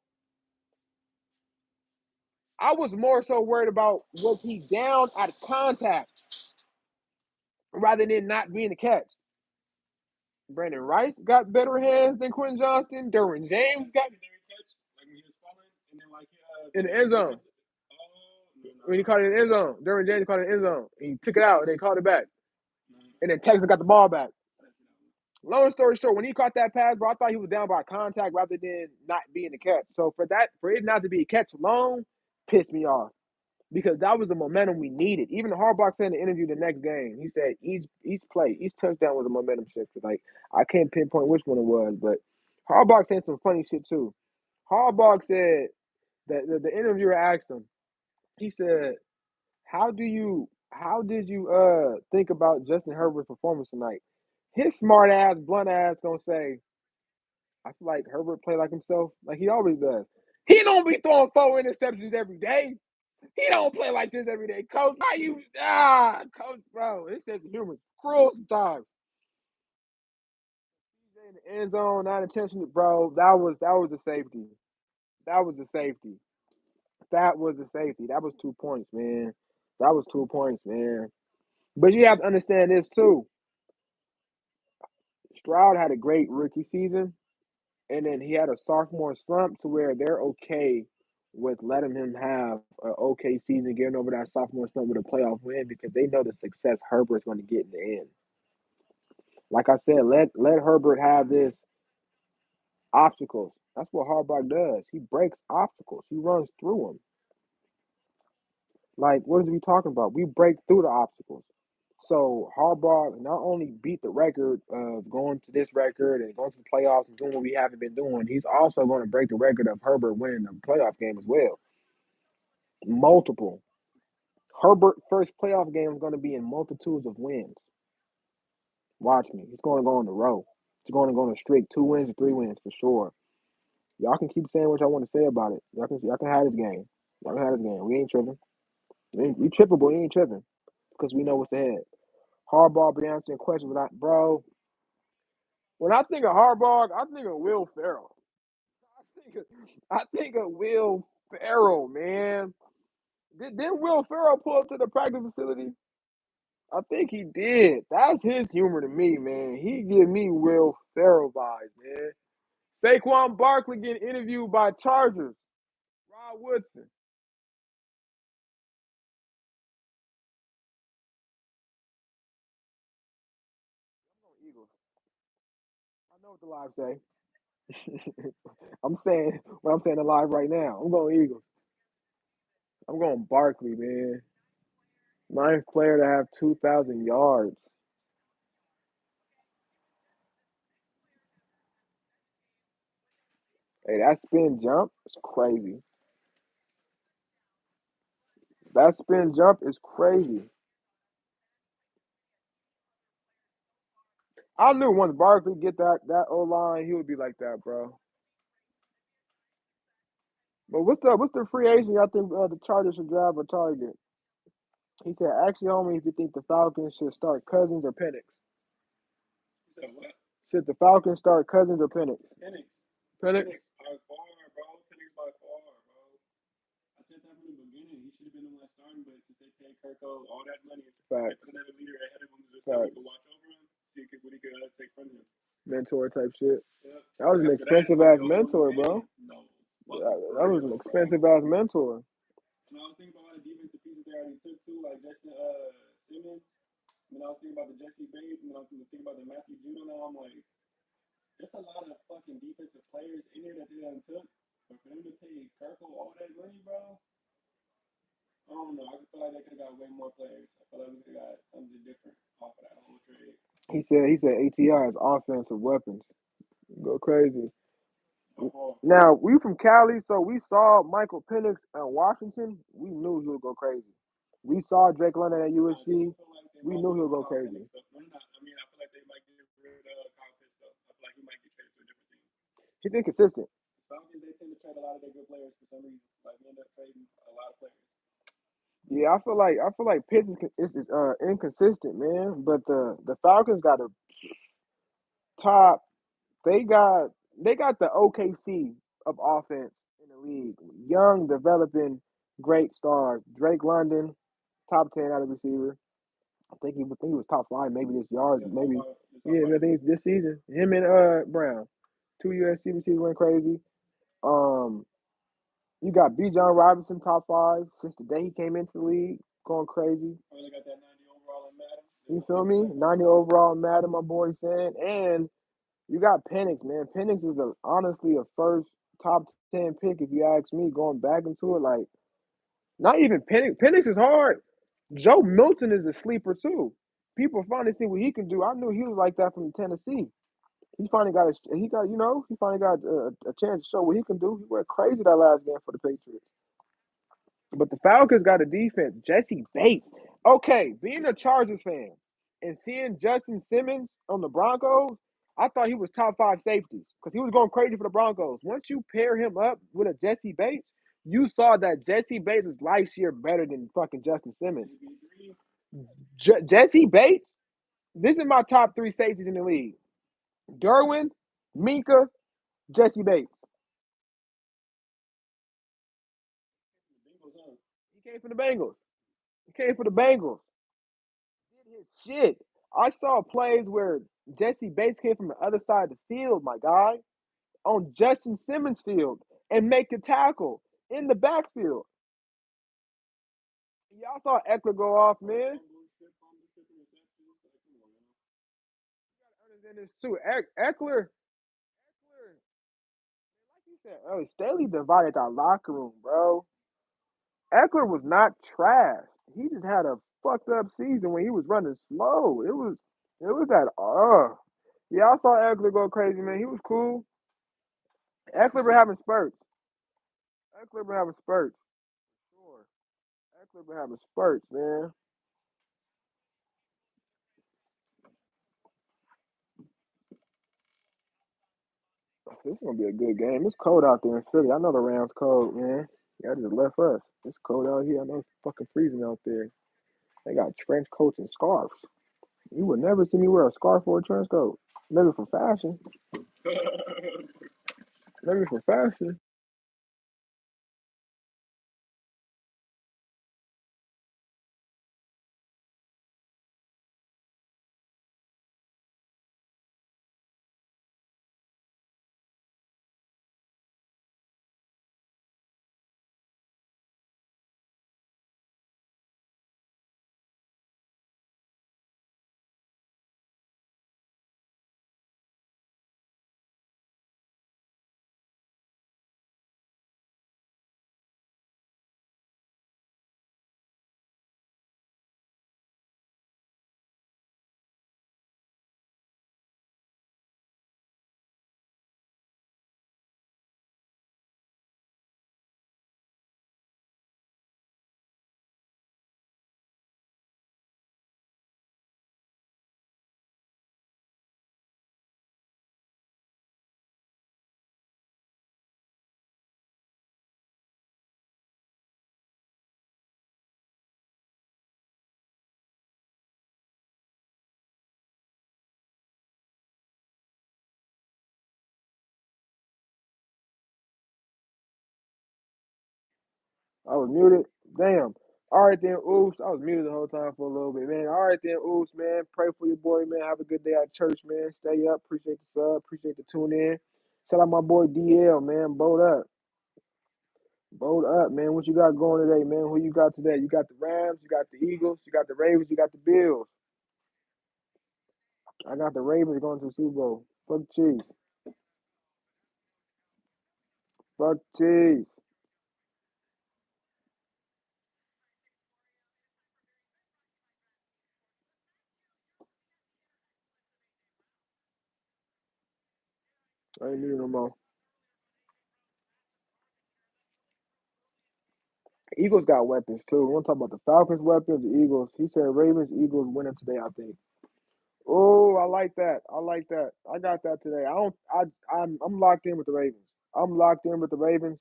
I was more so worried about was he down at contact rather than not being a catch. Brandon Rice got better hands than Quentin Johnston. Derwin James got in the end zone. When he caught it in the end zone, Derwin James caught it in the end zone. He took it out and then called it back. And then Texas got the ball back. Long story short, when he caught that pass, bro, I thought he was down by contact rather than not being a catch. So for it not to be a catch alone, pissed me off. Because that was the momentum we needed. Even Harbaugh said in the interview the next game, he said each play, each touchdown was a momentum shifter. Like I can't pinpoint which one it was, but Harbaugh said some funny shit too. Harbaugh said that the interviewer asked him, he said, how did you think about Justin Herbert's performance tonight? His smart ass, blunt ass gonna say, I feel like Herbert played like himself, like he always does. He don't be throwing 4 interceptions every day. He don't play like this every day, coach. Why you coach, bro? This sense of humor is cruel sometimes. He's in the end zone, not intentional, bro. That was a safety. That was a safety. That was a safety. That was 2 points, man. That was 2 points, man. But you have to understand this too. Stroud had a great rookie season, and then he had a sophomore slump to where they're okay with letting him have an okay season, getting over that sophomore slump with a playoff win because they know the success Herbert's going to get in the end. Like I said, let Herbert have this obstacles. That's what Harbaugh does. He breaks obstacles. He runs through them. Like, what is we talking about? We break through the obstacles. So Harbaugh not only beat the record of going to this record and going to the playoffs and doing what we haven't been doing, he's also going to break the record of Herbert winning the playoff game as well. Multiple. Herbert first playoff game is going to be in multitudes of wins. Watch me. He's going to go on the road. He's going to go on a streak, 2 wins or 3 wins for sure. Y'all can keep saying what y'all want to say about it. Y'all can have this game. Y'all can have this game. We ain't tripping. We tripping, but we ain't tripping because we know what's ahead. Harbaugh be answering questions without, bro. When I think of Harbaugh, I think of Will Ferrell. I think of Will Ferrell, man. Didn't Will Ferrell pull up to the practice facility? I think he did. That's his humor to me, man. He give me Will Ferrell vibes, man. Saquon Barkley getting interviewed by Chargers. Rod Woodson. Eagles. I know what the live say. I'm saying what I'm saying alive right now. I'm going Eagles. I'm going Barkley, man. Ninth player to have 2,000 yards. Hey, that spin jump is crazy. That spin jump is crazy. I knew once Barkley get that O line, he would be like that, bro. But what's the free agent? I think the Chargers should drive a target. He said, "Actually, homie, if you think the Falcons should start Cousins or Penix, You said what? should the Falcons start Cousins or Penix? Penix. Penix, Penix by far, bro. Penix by far, bro. I said that from the beginning. He should have been the one starting, but since they paid Kirko all that money, they facts, put another leader ahead of him just so he facts, could watch over him, see what he could take from him. mentor type shit. Yep. That was an After that, expensive he ass go on the mentor, man. bro. No, for That was an real, bro. expensive ass mentor. And I was thinking about all the defensive pieces they already took too, like Justin Simmons. And then I was thinking about the Jesse Bates, and then I was thinking about the Matthew Judon. Now I'm like, there's a lot of fucking defensive players in here that they done took. But for them to pay Kirko all that money, bro, I don't know. I feel like they could have got way more players. I feel like we could have got something different off of that whole trade. He said ATI is offensive weapons. Go crazy. Oh, Now we from Cali, so we saw Michael Penix at Washington. We knew he would go crazy. We saw Drake London at I do USC. feel like they We might knew get he would rid of go Kyle Penix crazy. stuff. No, not. I mean, I feel like they might get rid of Kyle Pitts though. I feel like he might get traded to a different team. He's inconsistent. Falcons, they tend to trade a lot of their good players for some reason. Like we end up trading a lot of players. Yeah, I feel like Pitts is inconsistent, man. But the Falcons got a top. They got they got the OKC of offense in the league. Young, developing, great stars. Drake London, top 10 out of receiver. I think he was top five, maybe this yards, Yeah, maybe. the top Yeah, five I think defense. this season. Him and Brown, two USC receivers went crazy. Um, you got B. John Robinson, top five since the day he came into the league, going crazy. Probably got that 90 overall in Madden. You They feel put me? that number 90 on him. overall, Madden, my boy saying, and you got Penix, man. Penix is honestly a first top 10 pick if you ask me. Going back into it, like not even Penix. Penix is hard. Joe Milton is a sleeper too. People finally see what he can do. I knew he was like that from Tennessee. He finally got a chance to show what he can do. He went crazy that last game for the Patriots. But the Falcons got a defense. Jesse Bates. Okay, being a Chargers fan and seeing Justin Simmons on the Broncos, I thought he was top five safeties because he was going crazy for the Broncos. Once you pair him up with a Jesse Bates, you saw that Jesse Bates is light year better than fucking Justin Simmons. CB3. Jesse Bates, this is my top three safeties in the league. Derwin, Minka, Jesse Bates. He came from the Bengals. He came for the Bengals. Did his shit. I saw plays where Jesse Bates came from the other side of the field, my guy, on Justin Simmons' field and make a tackle in the backfield. Y'all saw Eckler go off, man. Other than this too, Eckler, like you said earlier, Staley divided our locker room, bro. Eckler was not trash. He just had a fucked up season when he was running slow. It was that yeah, I saw Eckler go crazy, man. He was cool. Eckler been having spurts. Eckler been having spurts. Sure. Eckler been having spurts, man. This is gonna be a good game. It's cold out there in Philly. I know the Rams cold, man. Y'all just left us. It's cold out here. I know it's fucking freezing out there. They got trench coats and scarves. You would never see me wear a scarf or a trench coat. Maybe for fashion. Maybe for fashion. I was muted. Damn. All right then, oops. I was muted the whole time for a little bit, man. All right then, oops, man. Pray for your boy, man. Have a good day at church, man. Stay up. Appreciate the sub. Appreciate the tune in. Shout out my boy DL, man. Bold up. Bold up, man. What you got going today, man? Who you got today? You got the Rams, you got the Eagles, you got the Ravens, you got the Bills. I got the Ravens going to the Super Bowl. Fuck the Chiefs. Fuck the Chiefs. I ain't muted no more. Eagles got weapons too. We want to talk about the Falcons' weapons, the Eagles. He said Ravens, Eagles winning today, I think. Oh, I like that. I like that. I got that today. I don't. I'm locked in with the Ravens. I'm locked in with the Ravens.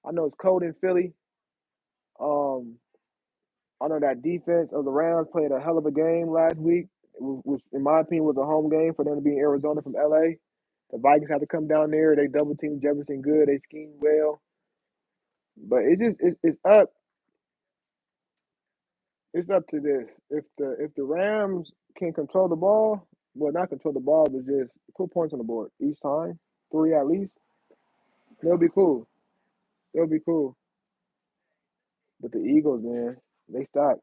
I know it's cold in Philly. Um, I know that defense of the Rams played a hell of a game last week. It was in my opinion, was a home game for them to be in Arizona from LA. The Vikings had to come down there. They double teamed Jefferson good. They schemed well, but it's up. It's up to this. If the Rams can control the ball, well, not control the ball, but just put points on the board each time, three at least, they'll be cool. They'll be cool. But the Eagles, man, they stack.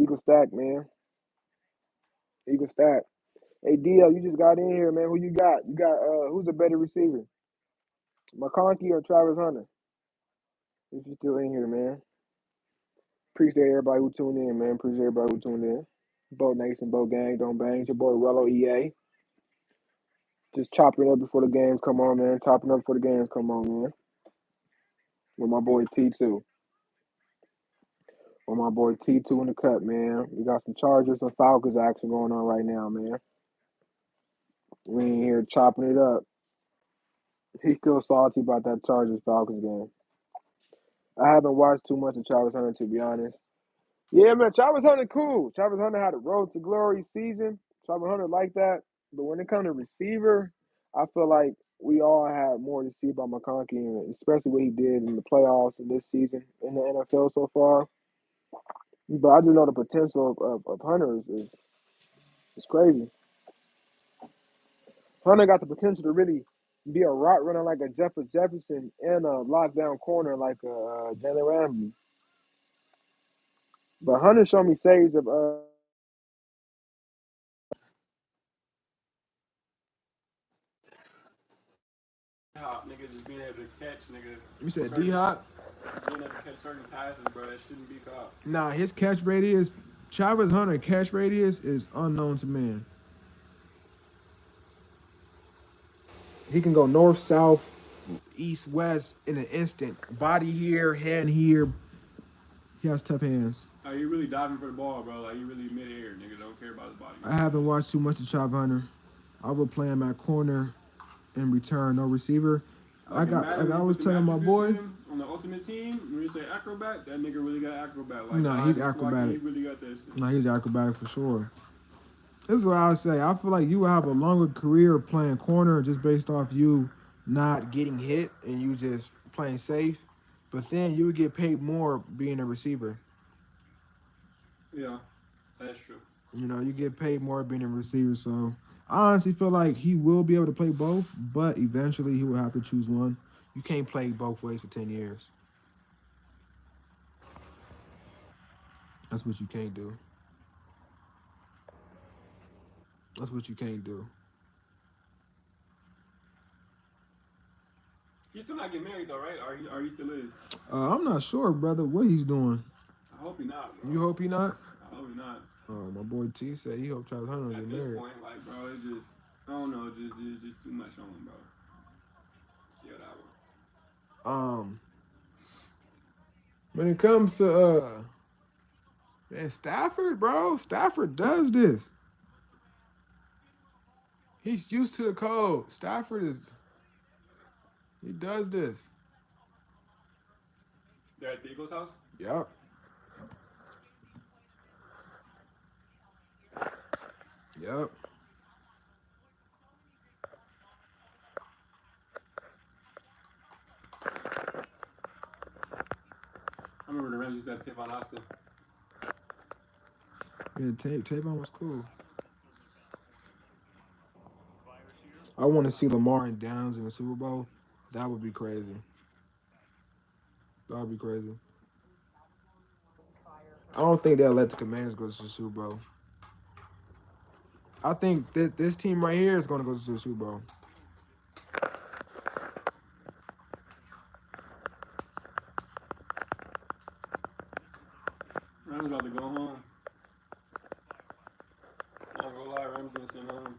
Eagles stack, man. Eagles stack. Hey, DL, you just got in here, man. Who you got? You got who's a better receiver, McConkey or Travis Hunter? If you still in here, man. Appreciate everybody who tuned in, man. Appreciate everybody who tuned in. Boat Nation, Boat Gang, don't bang. It's your boy RowloeEA. Just chopping it up before the games come on, man. Chopping up before the games come on, man. With my boy T2. With my boy T2 in the cut, man. We got some Chargers and Falcons action going on right now, man. We ain't here chopping it up. He's still salty about that Chargers Falcons game. I haven't watched too much of Travis Hunter, to be honest. Yeah, man, Travis Hunter cool. Travis Hunter had a road to glory season. Travis Hunter like that. But when it comes to receiver, I feel like we all had more to see about McConkey, and especially what he did in the playoffs in this season in the NFL so far. But I just know the potential of Hunter is crazy. Hunter got the potential to really be a route runner like a Jefferson and a lockdown corner like a Jalen Ramsey. But Hunter showed me shades of Hop, nigga, just being able to catch, nigga, You said D certain, Hop? being able to catch certain passes, bro. That shouldn't be caught. Nah, his catch radius, Travis Hunter catch radius is unknown to man. He can go north, south, east, west in an instant. Body here, hand here. He has tough hands. Like, you really diving for the ball, bro. Like, you really mid-air, nigga. Don't care about his body. I haven't watched too much of Travis Hunter. I would play him at corner and return, no receiver. Like in Like Madden, when I you was put the telling my attributes boy. in on the ultimate team, when you say acrobat, that nigga really got acrobat. Like Nah, he's diving, swatting, he acrobatic. really got that shit. Nah, he's acrobatic for sure. This is what I would say. I feel like you will have a longer career playing corner just based off you not getting hit and you just playing safe. But then you would get paid more being a receiver. Yeah, that's true. You know, you get paid more being a receiver. So I honestly feel like he will be able to play both, but eventually he will have to choose one. You can't play both ways for 10 years. That's what you can't do. That's what you can't do. He's still not getting married though, right? Or he still is? I'm not sure, brother, what he's doing. I hope he not, bro. You hope he not? I hope he not. My boy T said he hope Travis Hunter don't At get this married. point, like, bro, it's just, I don't know, it's just too much on him, bro. Yeah, that one. Um, when it comes to man, Stafford, bro, Stafford does this. He's used to the code. Stafford is he does this. They're at the Eagles' house. Yep. Yep. I remember the Rams used to have Tavon Austin. Yeah, Tavon was cool. I want to see Lamar and Downs in the Super Bowl. That would be crazy. That would be crazy. I don't think they'll let the Commanders go to the Super Bowl. I think that this team right here is going to go to the Super Bowl. Rams about to go home. I ain't gonna lie, Rams gonna send home.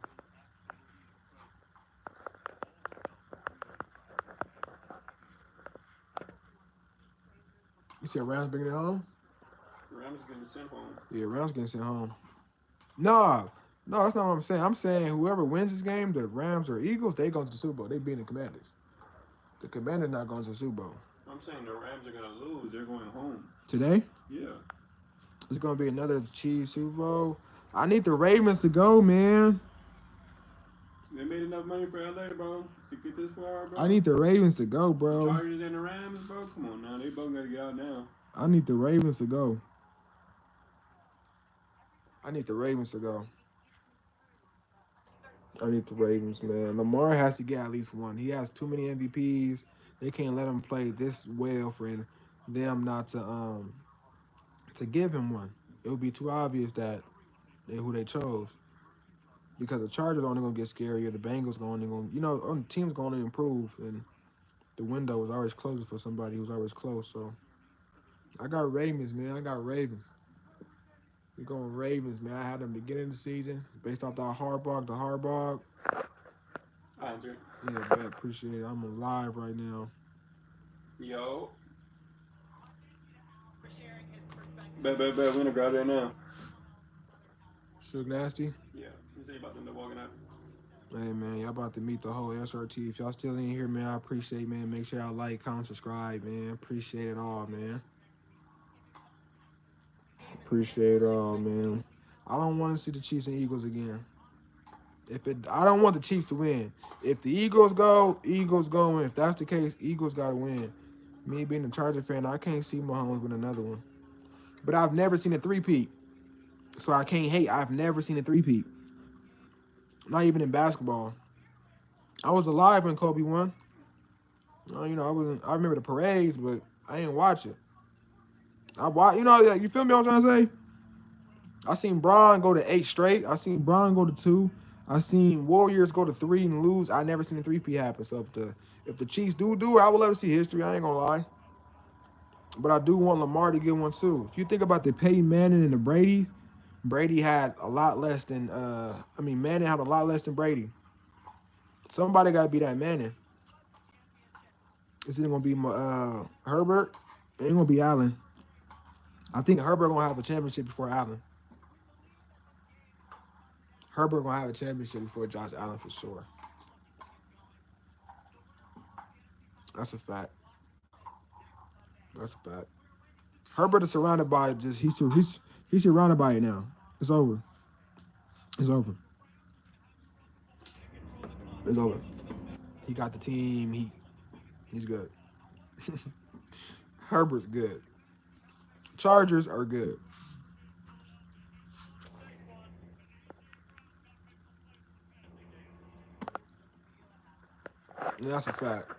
You said Rams bringing it home? Rams getting sent home. Yeah, Rams getting sent home. No, no, that's not what I'm saying. I'm saying whoever wins this game, the Rams or Eagles, they go to the Super Bowl. They beating the Commanders. The Commanders not going to the Super Bowl. I'm saying the Rams are gonna lose. They're going home. Today, Yeah. it's going to be another Chiefs Super Bowl. I need the Ravens to go, man. They made enough money for LA, bro, to get this far, I bro. need the Ravens to go, The bro. Chargers and the Rams, bro. Come on now, they both gotta get out now. I need the Ravens to go. I need the Ravens to go. I need the Ravens, man. Lamar has to get at least one. He has too many MVPs. They can't let him play this well for them not to give him one. It would be too obvious that who they chose because the Chargers are only gonna get scarier. The Bengals only gonna teams gonna improve, and the window is always closing for somebody who's always close. So I got Ravens, man. I got Ravens. We going Ravens, man. I had them beginning of the season based off that hard bog. I answer it. Yeah, man, appreciate it. I'm alive right now. Yo. Bet. We're gonna grab that now. Suge Nasty. Yeah. You say about them to walking out. Hey man, y'all about to meet the whole SRT. If y'all still in here, man, I appreciate, man. Make sure y'all like, comment, subscribe, man. Appreciate it all, man. Appreciate it all, man. I don't want to see the Chiefs and Eagles again. I don't want the Chiefs to win. If the Eagles go, Eagles going. If that's the case, Eagles got to win. Me being a Charger fan, I can't see Mahomes win another one. But I've never seen a three-peat, so I can't hate. I've never seen a three-peat. Not even in basketball. I was alive when Kobe won. I wasn't. I remember the parades, but I didn't watch it. I watch. You feel me? What I'm trying to say. I seen Braun go to 8 straight. I seen Braun go to 2. I seen Warriors go to 3 and lose. I never seen a three-peat happen. So if the Chiefs do it, I would love to see history. I ain't gonna lie. But I do want Lamar to get one too. If you think about the Peyton Manning and the Brady, Brady had a lot less than Manning had a lot less than Brady. Somebody gotta be that Manning. Is it gonna be Herbert? It ain't gonna be Allen. I think Herbert gonna have a championship before Allen. Herbert gonna have a championship before Josh Allen for sure. That's a fact. That's a fact. Herbert is surrounded by just he's surrounded by it now. It's over. It's over. It's over. He got the team. He's good. Herbert's good. Chargers are good. And that's a fact.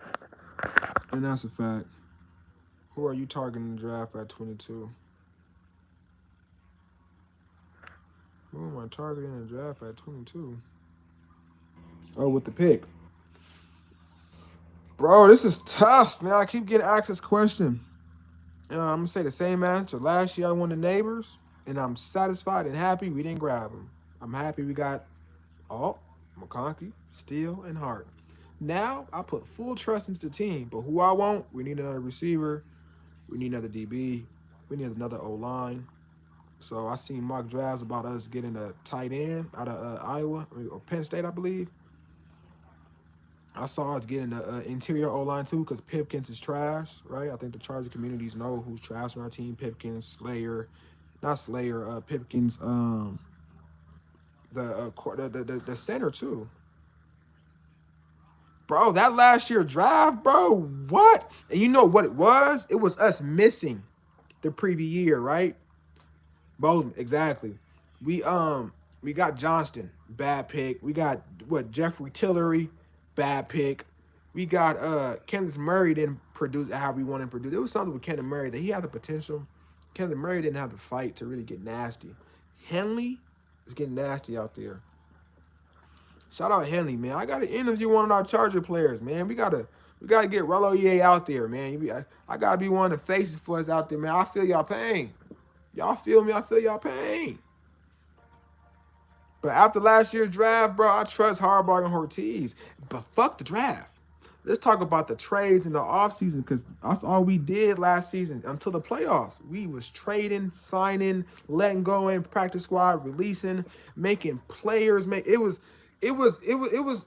And that's a fact. Who are you targeting the draft at 22? Who am I targeting the draft at 22? Oh, with the pick. Bro, this is tough, man. I keep getting asked this question. I'm gonna say the same answer. Last year I won the neighbors, and I'm satisfied and happy we didn't grab him. I'm happy we got Alt, McConkey, Steele, and Hart. Now I put full trust into the team, but who I want, we need another receiver, we need another DB, we need another O line. So I seen mock drafts about us getting a tight end out of Iowa or Penn State, I believe. I saw us getting an interior O line too because Pipkins is trash, right? I think the Charger communities know who's trash on our team. Pipkins, Slayer, not Slayer, Pipkins, the center too. Bro, that last year draft, bro, what? And you know what it was? It was us missing the previous year, right? Both exactly. We we got Johnston, bad pick. We got what Jeffrey Tillery, bad pick. We got Kenneth Murray didn't produce how we wanted to produce. There was something with Kenneth Murray that he had the potential. Kenneth Murray didn't have the fight to really get nasty. Henley is getting nasty out there. Shout out Henley, man. I gotta interview one of our Charger players, man. We gotta get RowloeEA out there, man. I gotta be one of the faces for us out there, man. I feel y'all pain. Y'all feel me? I feel y'all pain. But after last year's draft, bro, I trust Harbaugh and Ortiz. But fuck the draft. Let's talk about the trades in the offseason because that's all we did last season until the playoffs. We was trading, signing, letting go in practice squad, releasing, making players make it was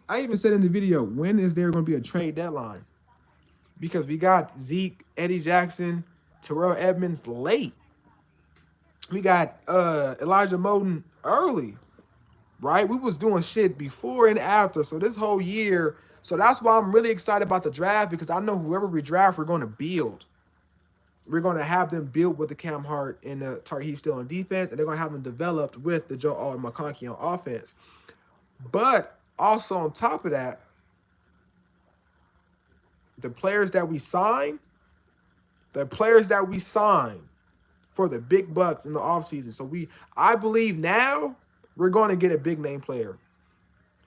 I even said in the video, when is there gonna be a trade deadline? Because we got Zeke, Eddie Jackson, Terrell Edmonds late. We got Elijah Moden early, right? We was doing shit before and after. So this whole year, so that's why I'm really excited about the draft because I know whoever we draft, we're going to build. We're going to have them build with the Cam Hart and the Tarheeb still on defense, and they're going to have them developed with the Joe Alt and McConkey on offense. But also on top of that, the players that we sign, the players that we sign for the big bucks in the offseason. So I believe now we're going to get a big name player.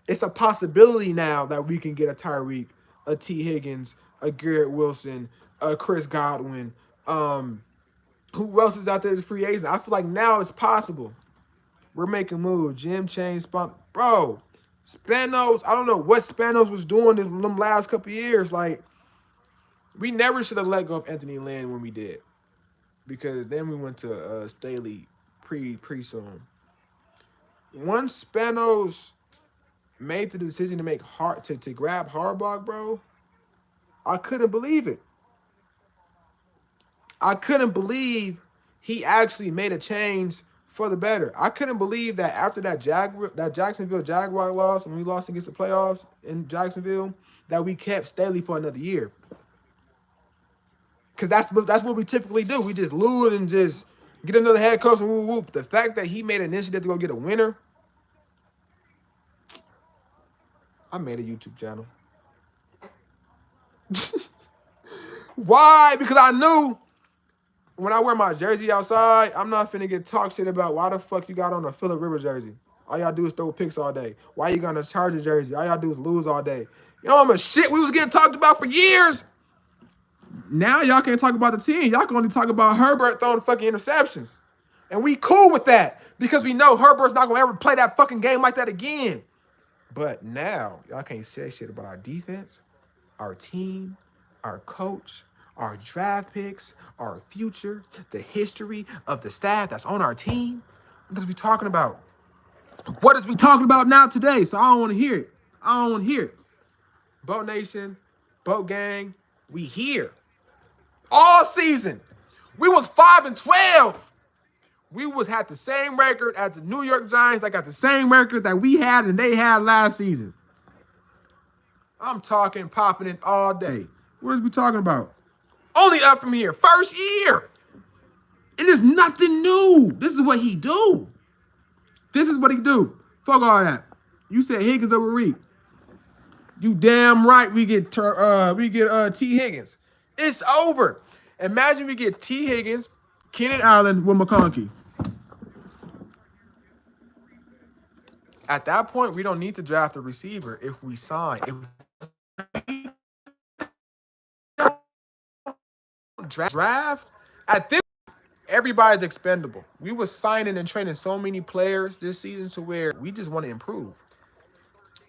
It's a possibility now that we can get a Tyreek, a T. Higgins, a Garrett Wilson, a Chris Godwin. Who else is out there as a free agent? I feel like now it's possible. We're making moves. Jim Chain, bro. Spanos, I don't know what Spanos was doing in them last couple of years. Like, we never should have let go of Anthony Lynn when we did. Because then we went to Staley pre-soon. Once Spanos made the decision to make to grab Harbaugh, bro, I couldn't believe it. I couldn't believe he actually made a change for the better. I couldn't believe that after that Jacksonville Jaguar loss, when we lost against the playoffs in Jacksonville, that we kept Staley for another year. Because that's what we typically do. We just lose and just get another head coach and whoop whoop. The fact that he made an initiative to go get a winner, I made a YouTube channel. Why? Because I knew when I wear my jersey outside, I'm not finna get talk shit about why the fuck you got on a Phillip Rivers jersey. All y'all do is throw picks all day. Why you got on a Chargers jersey? All y'all do is lose all day. You know I'm a shit we was getting talked about for years. Now y'all can't talk about the team. Y'all can only talk about Herbert throwing fucking interceptions. And we cool with that because we know Herbert's not gonna ever play that fucking game like that again. But now y'all can't say shit about our defense, our team, our coach, our draft picks, our future, the history of the staff that's on our team. What is we talking about? What is we talking about now today? So I don't want to hear it. I don't want to hear it. Boat Nation, Boat Gang, we here. All season. We was 5-12. We was had the same record as the New York Giants. I got the same record that we had and they had last season. I'm talking popping it all day. What is we talking about? Only up from here. First year. It is nothing new. This is what he do. This is what he do. Fuck all that. You said Higgins over Reed. You damn right we get T. Higgins. It's over. Imagine we get T. Higgins, Keenan Allen with McConkey. At that point, we don't need to draft a receiver if we sign. If we draft, at this everybody's expendable. We were signing and training so many players this season to where we just want to improve.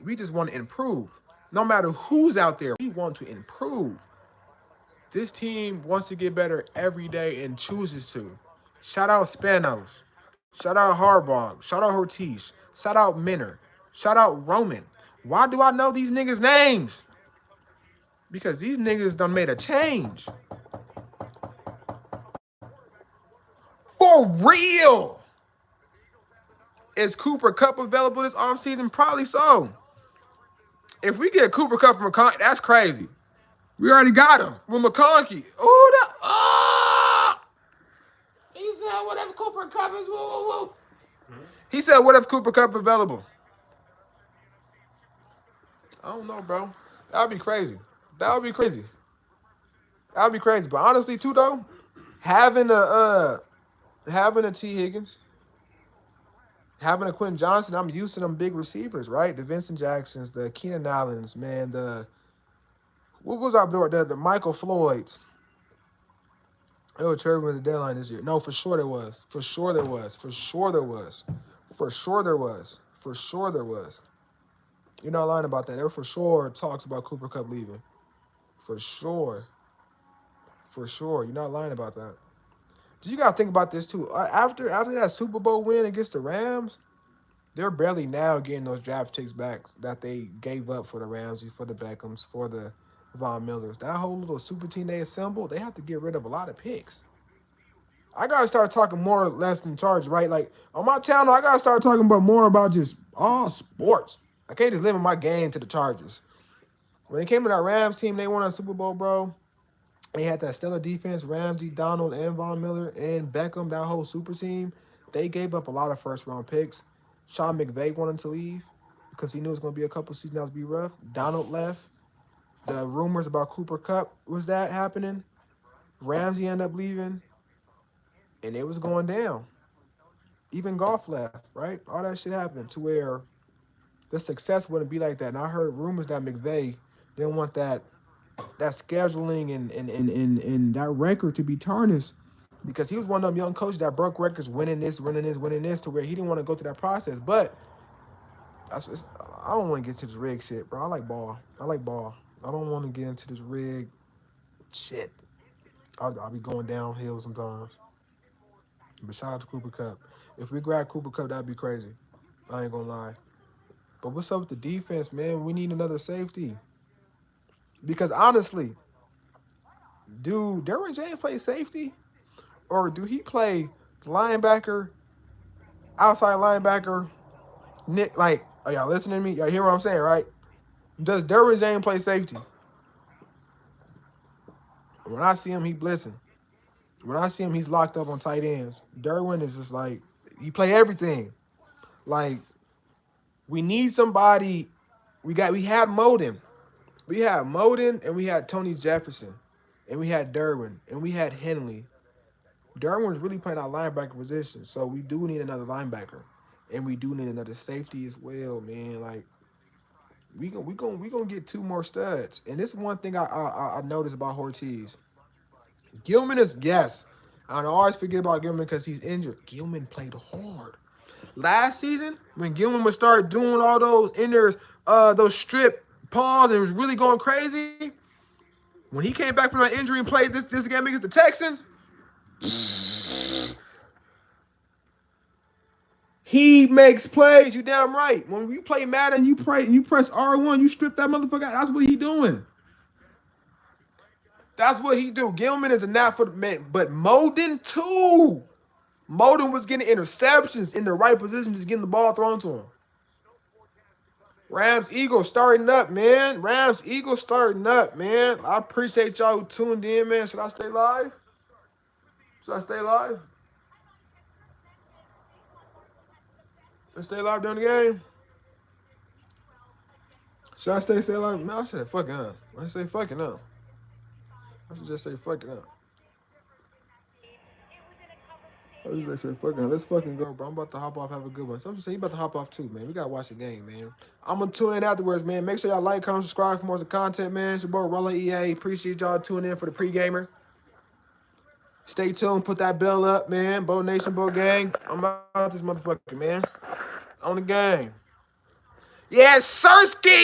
We just want to improve. No matter who's out there, we want to improve. This team wants to get better every day and chooses to. Shout out Spanos. Shout out Harbaugh. Shout out Ortiz. Shout out Minner. Shout out Roman. Why do I know these niggas' names? Because these niggas done made a change. For real. Is Cooper Kupp available this offseason? Probably so. If we get Cooper Kupp and McConkey, that's crazy. We already got him with McConkey. He said, what if Cooper Kupp is woo, woo, woo. He said, what if Cooper Kupp available? I don't know, bro. That would be crazy. That would be crazy. That would be crazy. But honestly, too, though, having a T. Higgins, having a Quentin Johnson, I'm used to them big receivers, right? The Vincent Jacksons, the Keenan Allens, man, what was our door? The Michael Floyds. It was Trevor with the deadline this year. No, for sure there was. For sure there was. For sure there was. For sure there was. For sure there was. You're not lying about that. There were for sure talks about Cooper Kupp leaving. For sure. For sure. You're not lying about that. You gotta think about this too. After that Super Bowl win against the Rams, they're barely now getting those draft picks back that they gave up for the Ramses, for the Beckhams, for the Von Millers. That whole little super team they assembled, they have to get rid of a lot of picks. I gotta start talking more or less than charge, right? Like on my channel, I gotta start talking about more about just all sports. I can't just limit my game to the Chargers. When they came to that Rams team, they won a Super Bowl, bro. They had that stellar defense, Ramsey, Donald, and Von Miller, and Beckham, that whole super team. They gave up a lot of first-round picks. Sean McVay wanted to leave because he knew it was going to be a couple seasons that was be rough. Donald left. The rumors about Cooper Kupp was that happening. Ramsey ended up leaving, and it was going down. Even Goff left, right? All that shit happened to where the success wouldn't be like that. And I heard rumors that McVay didn't want that scheduling and that record to be tarnished because he was one of them young coaches that broke records winning this to where he didn't want to go through that process. But I don't want to get to this rig shit, bro. I like ball. I don't want to get into this rig shit. I'll be going downhill sometimes. But shout out to Cooper Kupp. If we grab Cooper Kupp, that'd be crazy. I ain't gonna lie. But what's up with the defense, man? We need another safety. Because honestly, do Derwin James play safety? Or do he play linebacker outside linebacker. Nick, like, are y'all listening to me? Y'all hear what I'm saying, right? Does Derwin James play safety? When I see him, he blitzing. When I see him, he's locked up on tight ends. Derwin is just like he play everything. Like we need somebody. We had Moden. We had Moden and we had Tony Jefferson. And we had Derwin. And we had Henley. Derwin's really playing our linebacker position. So we do need another linebacker. And we do need another safety as well, man. Like we gonna get two more studs. And this is one thing I noticed about Ortiz. Gilman is yes. I always forget about Gilman because he's injured. Gilman played hard. Last season, when Gilman would start doing all those inners, those strip paws and was really going crazy, when he came back from that injury and played this game against the Texans, he makes plays. You damn right. When you play Madden, you press R1, you strip that motherfucker out. That's what he doing. That's what he do. Gilman is a nap for the man, but Molden too. Molden was getting interceptions in the right position, just getting the ball thrown to him. Rams Eagles starting up, man. Rams Eagles starting up, man. I appreciate y'all who tuned in, man. Should I stay live? Should I stay live? Let's stay live during the game. Should I stay live? No, I said fucking up. I say fucking up. I should just say fucking up. I should just say fucking up. Let's fucking go, bro. I'm about to hop off. Have a good one. So I'm just saying, you about to hop off too, man. We gotta watch the game, man. I'm gonna tune in afterwards, man. Make sure y'all like, comment, subscribe for more content, man. It's your boy RowloeEA. Appreciate y'all tuning in for the pre-gamer. Stay tuned. Put that bell up, man. Bo Nation, Bo Gang. I'm out this motherfucker, man. On the game. Yes, Sirski!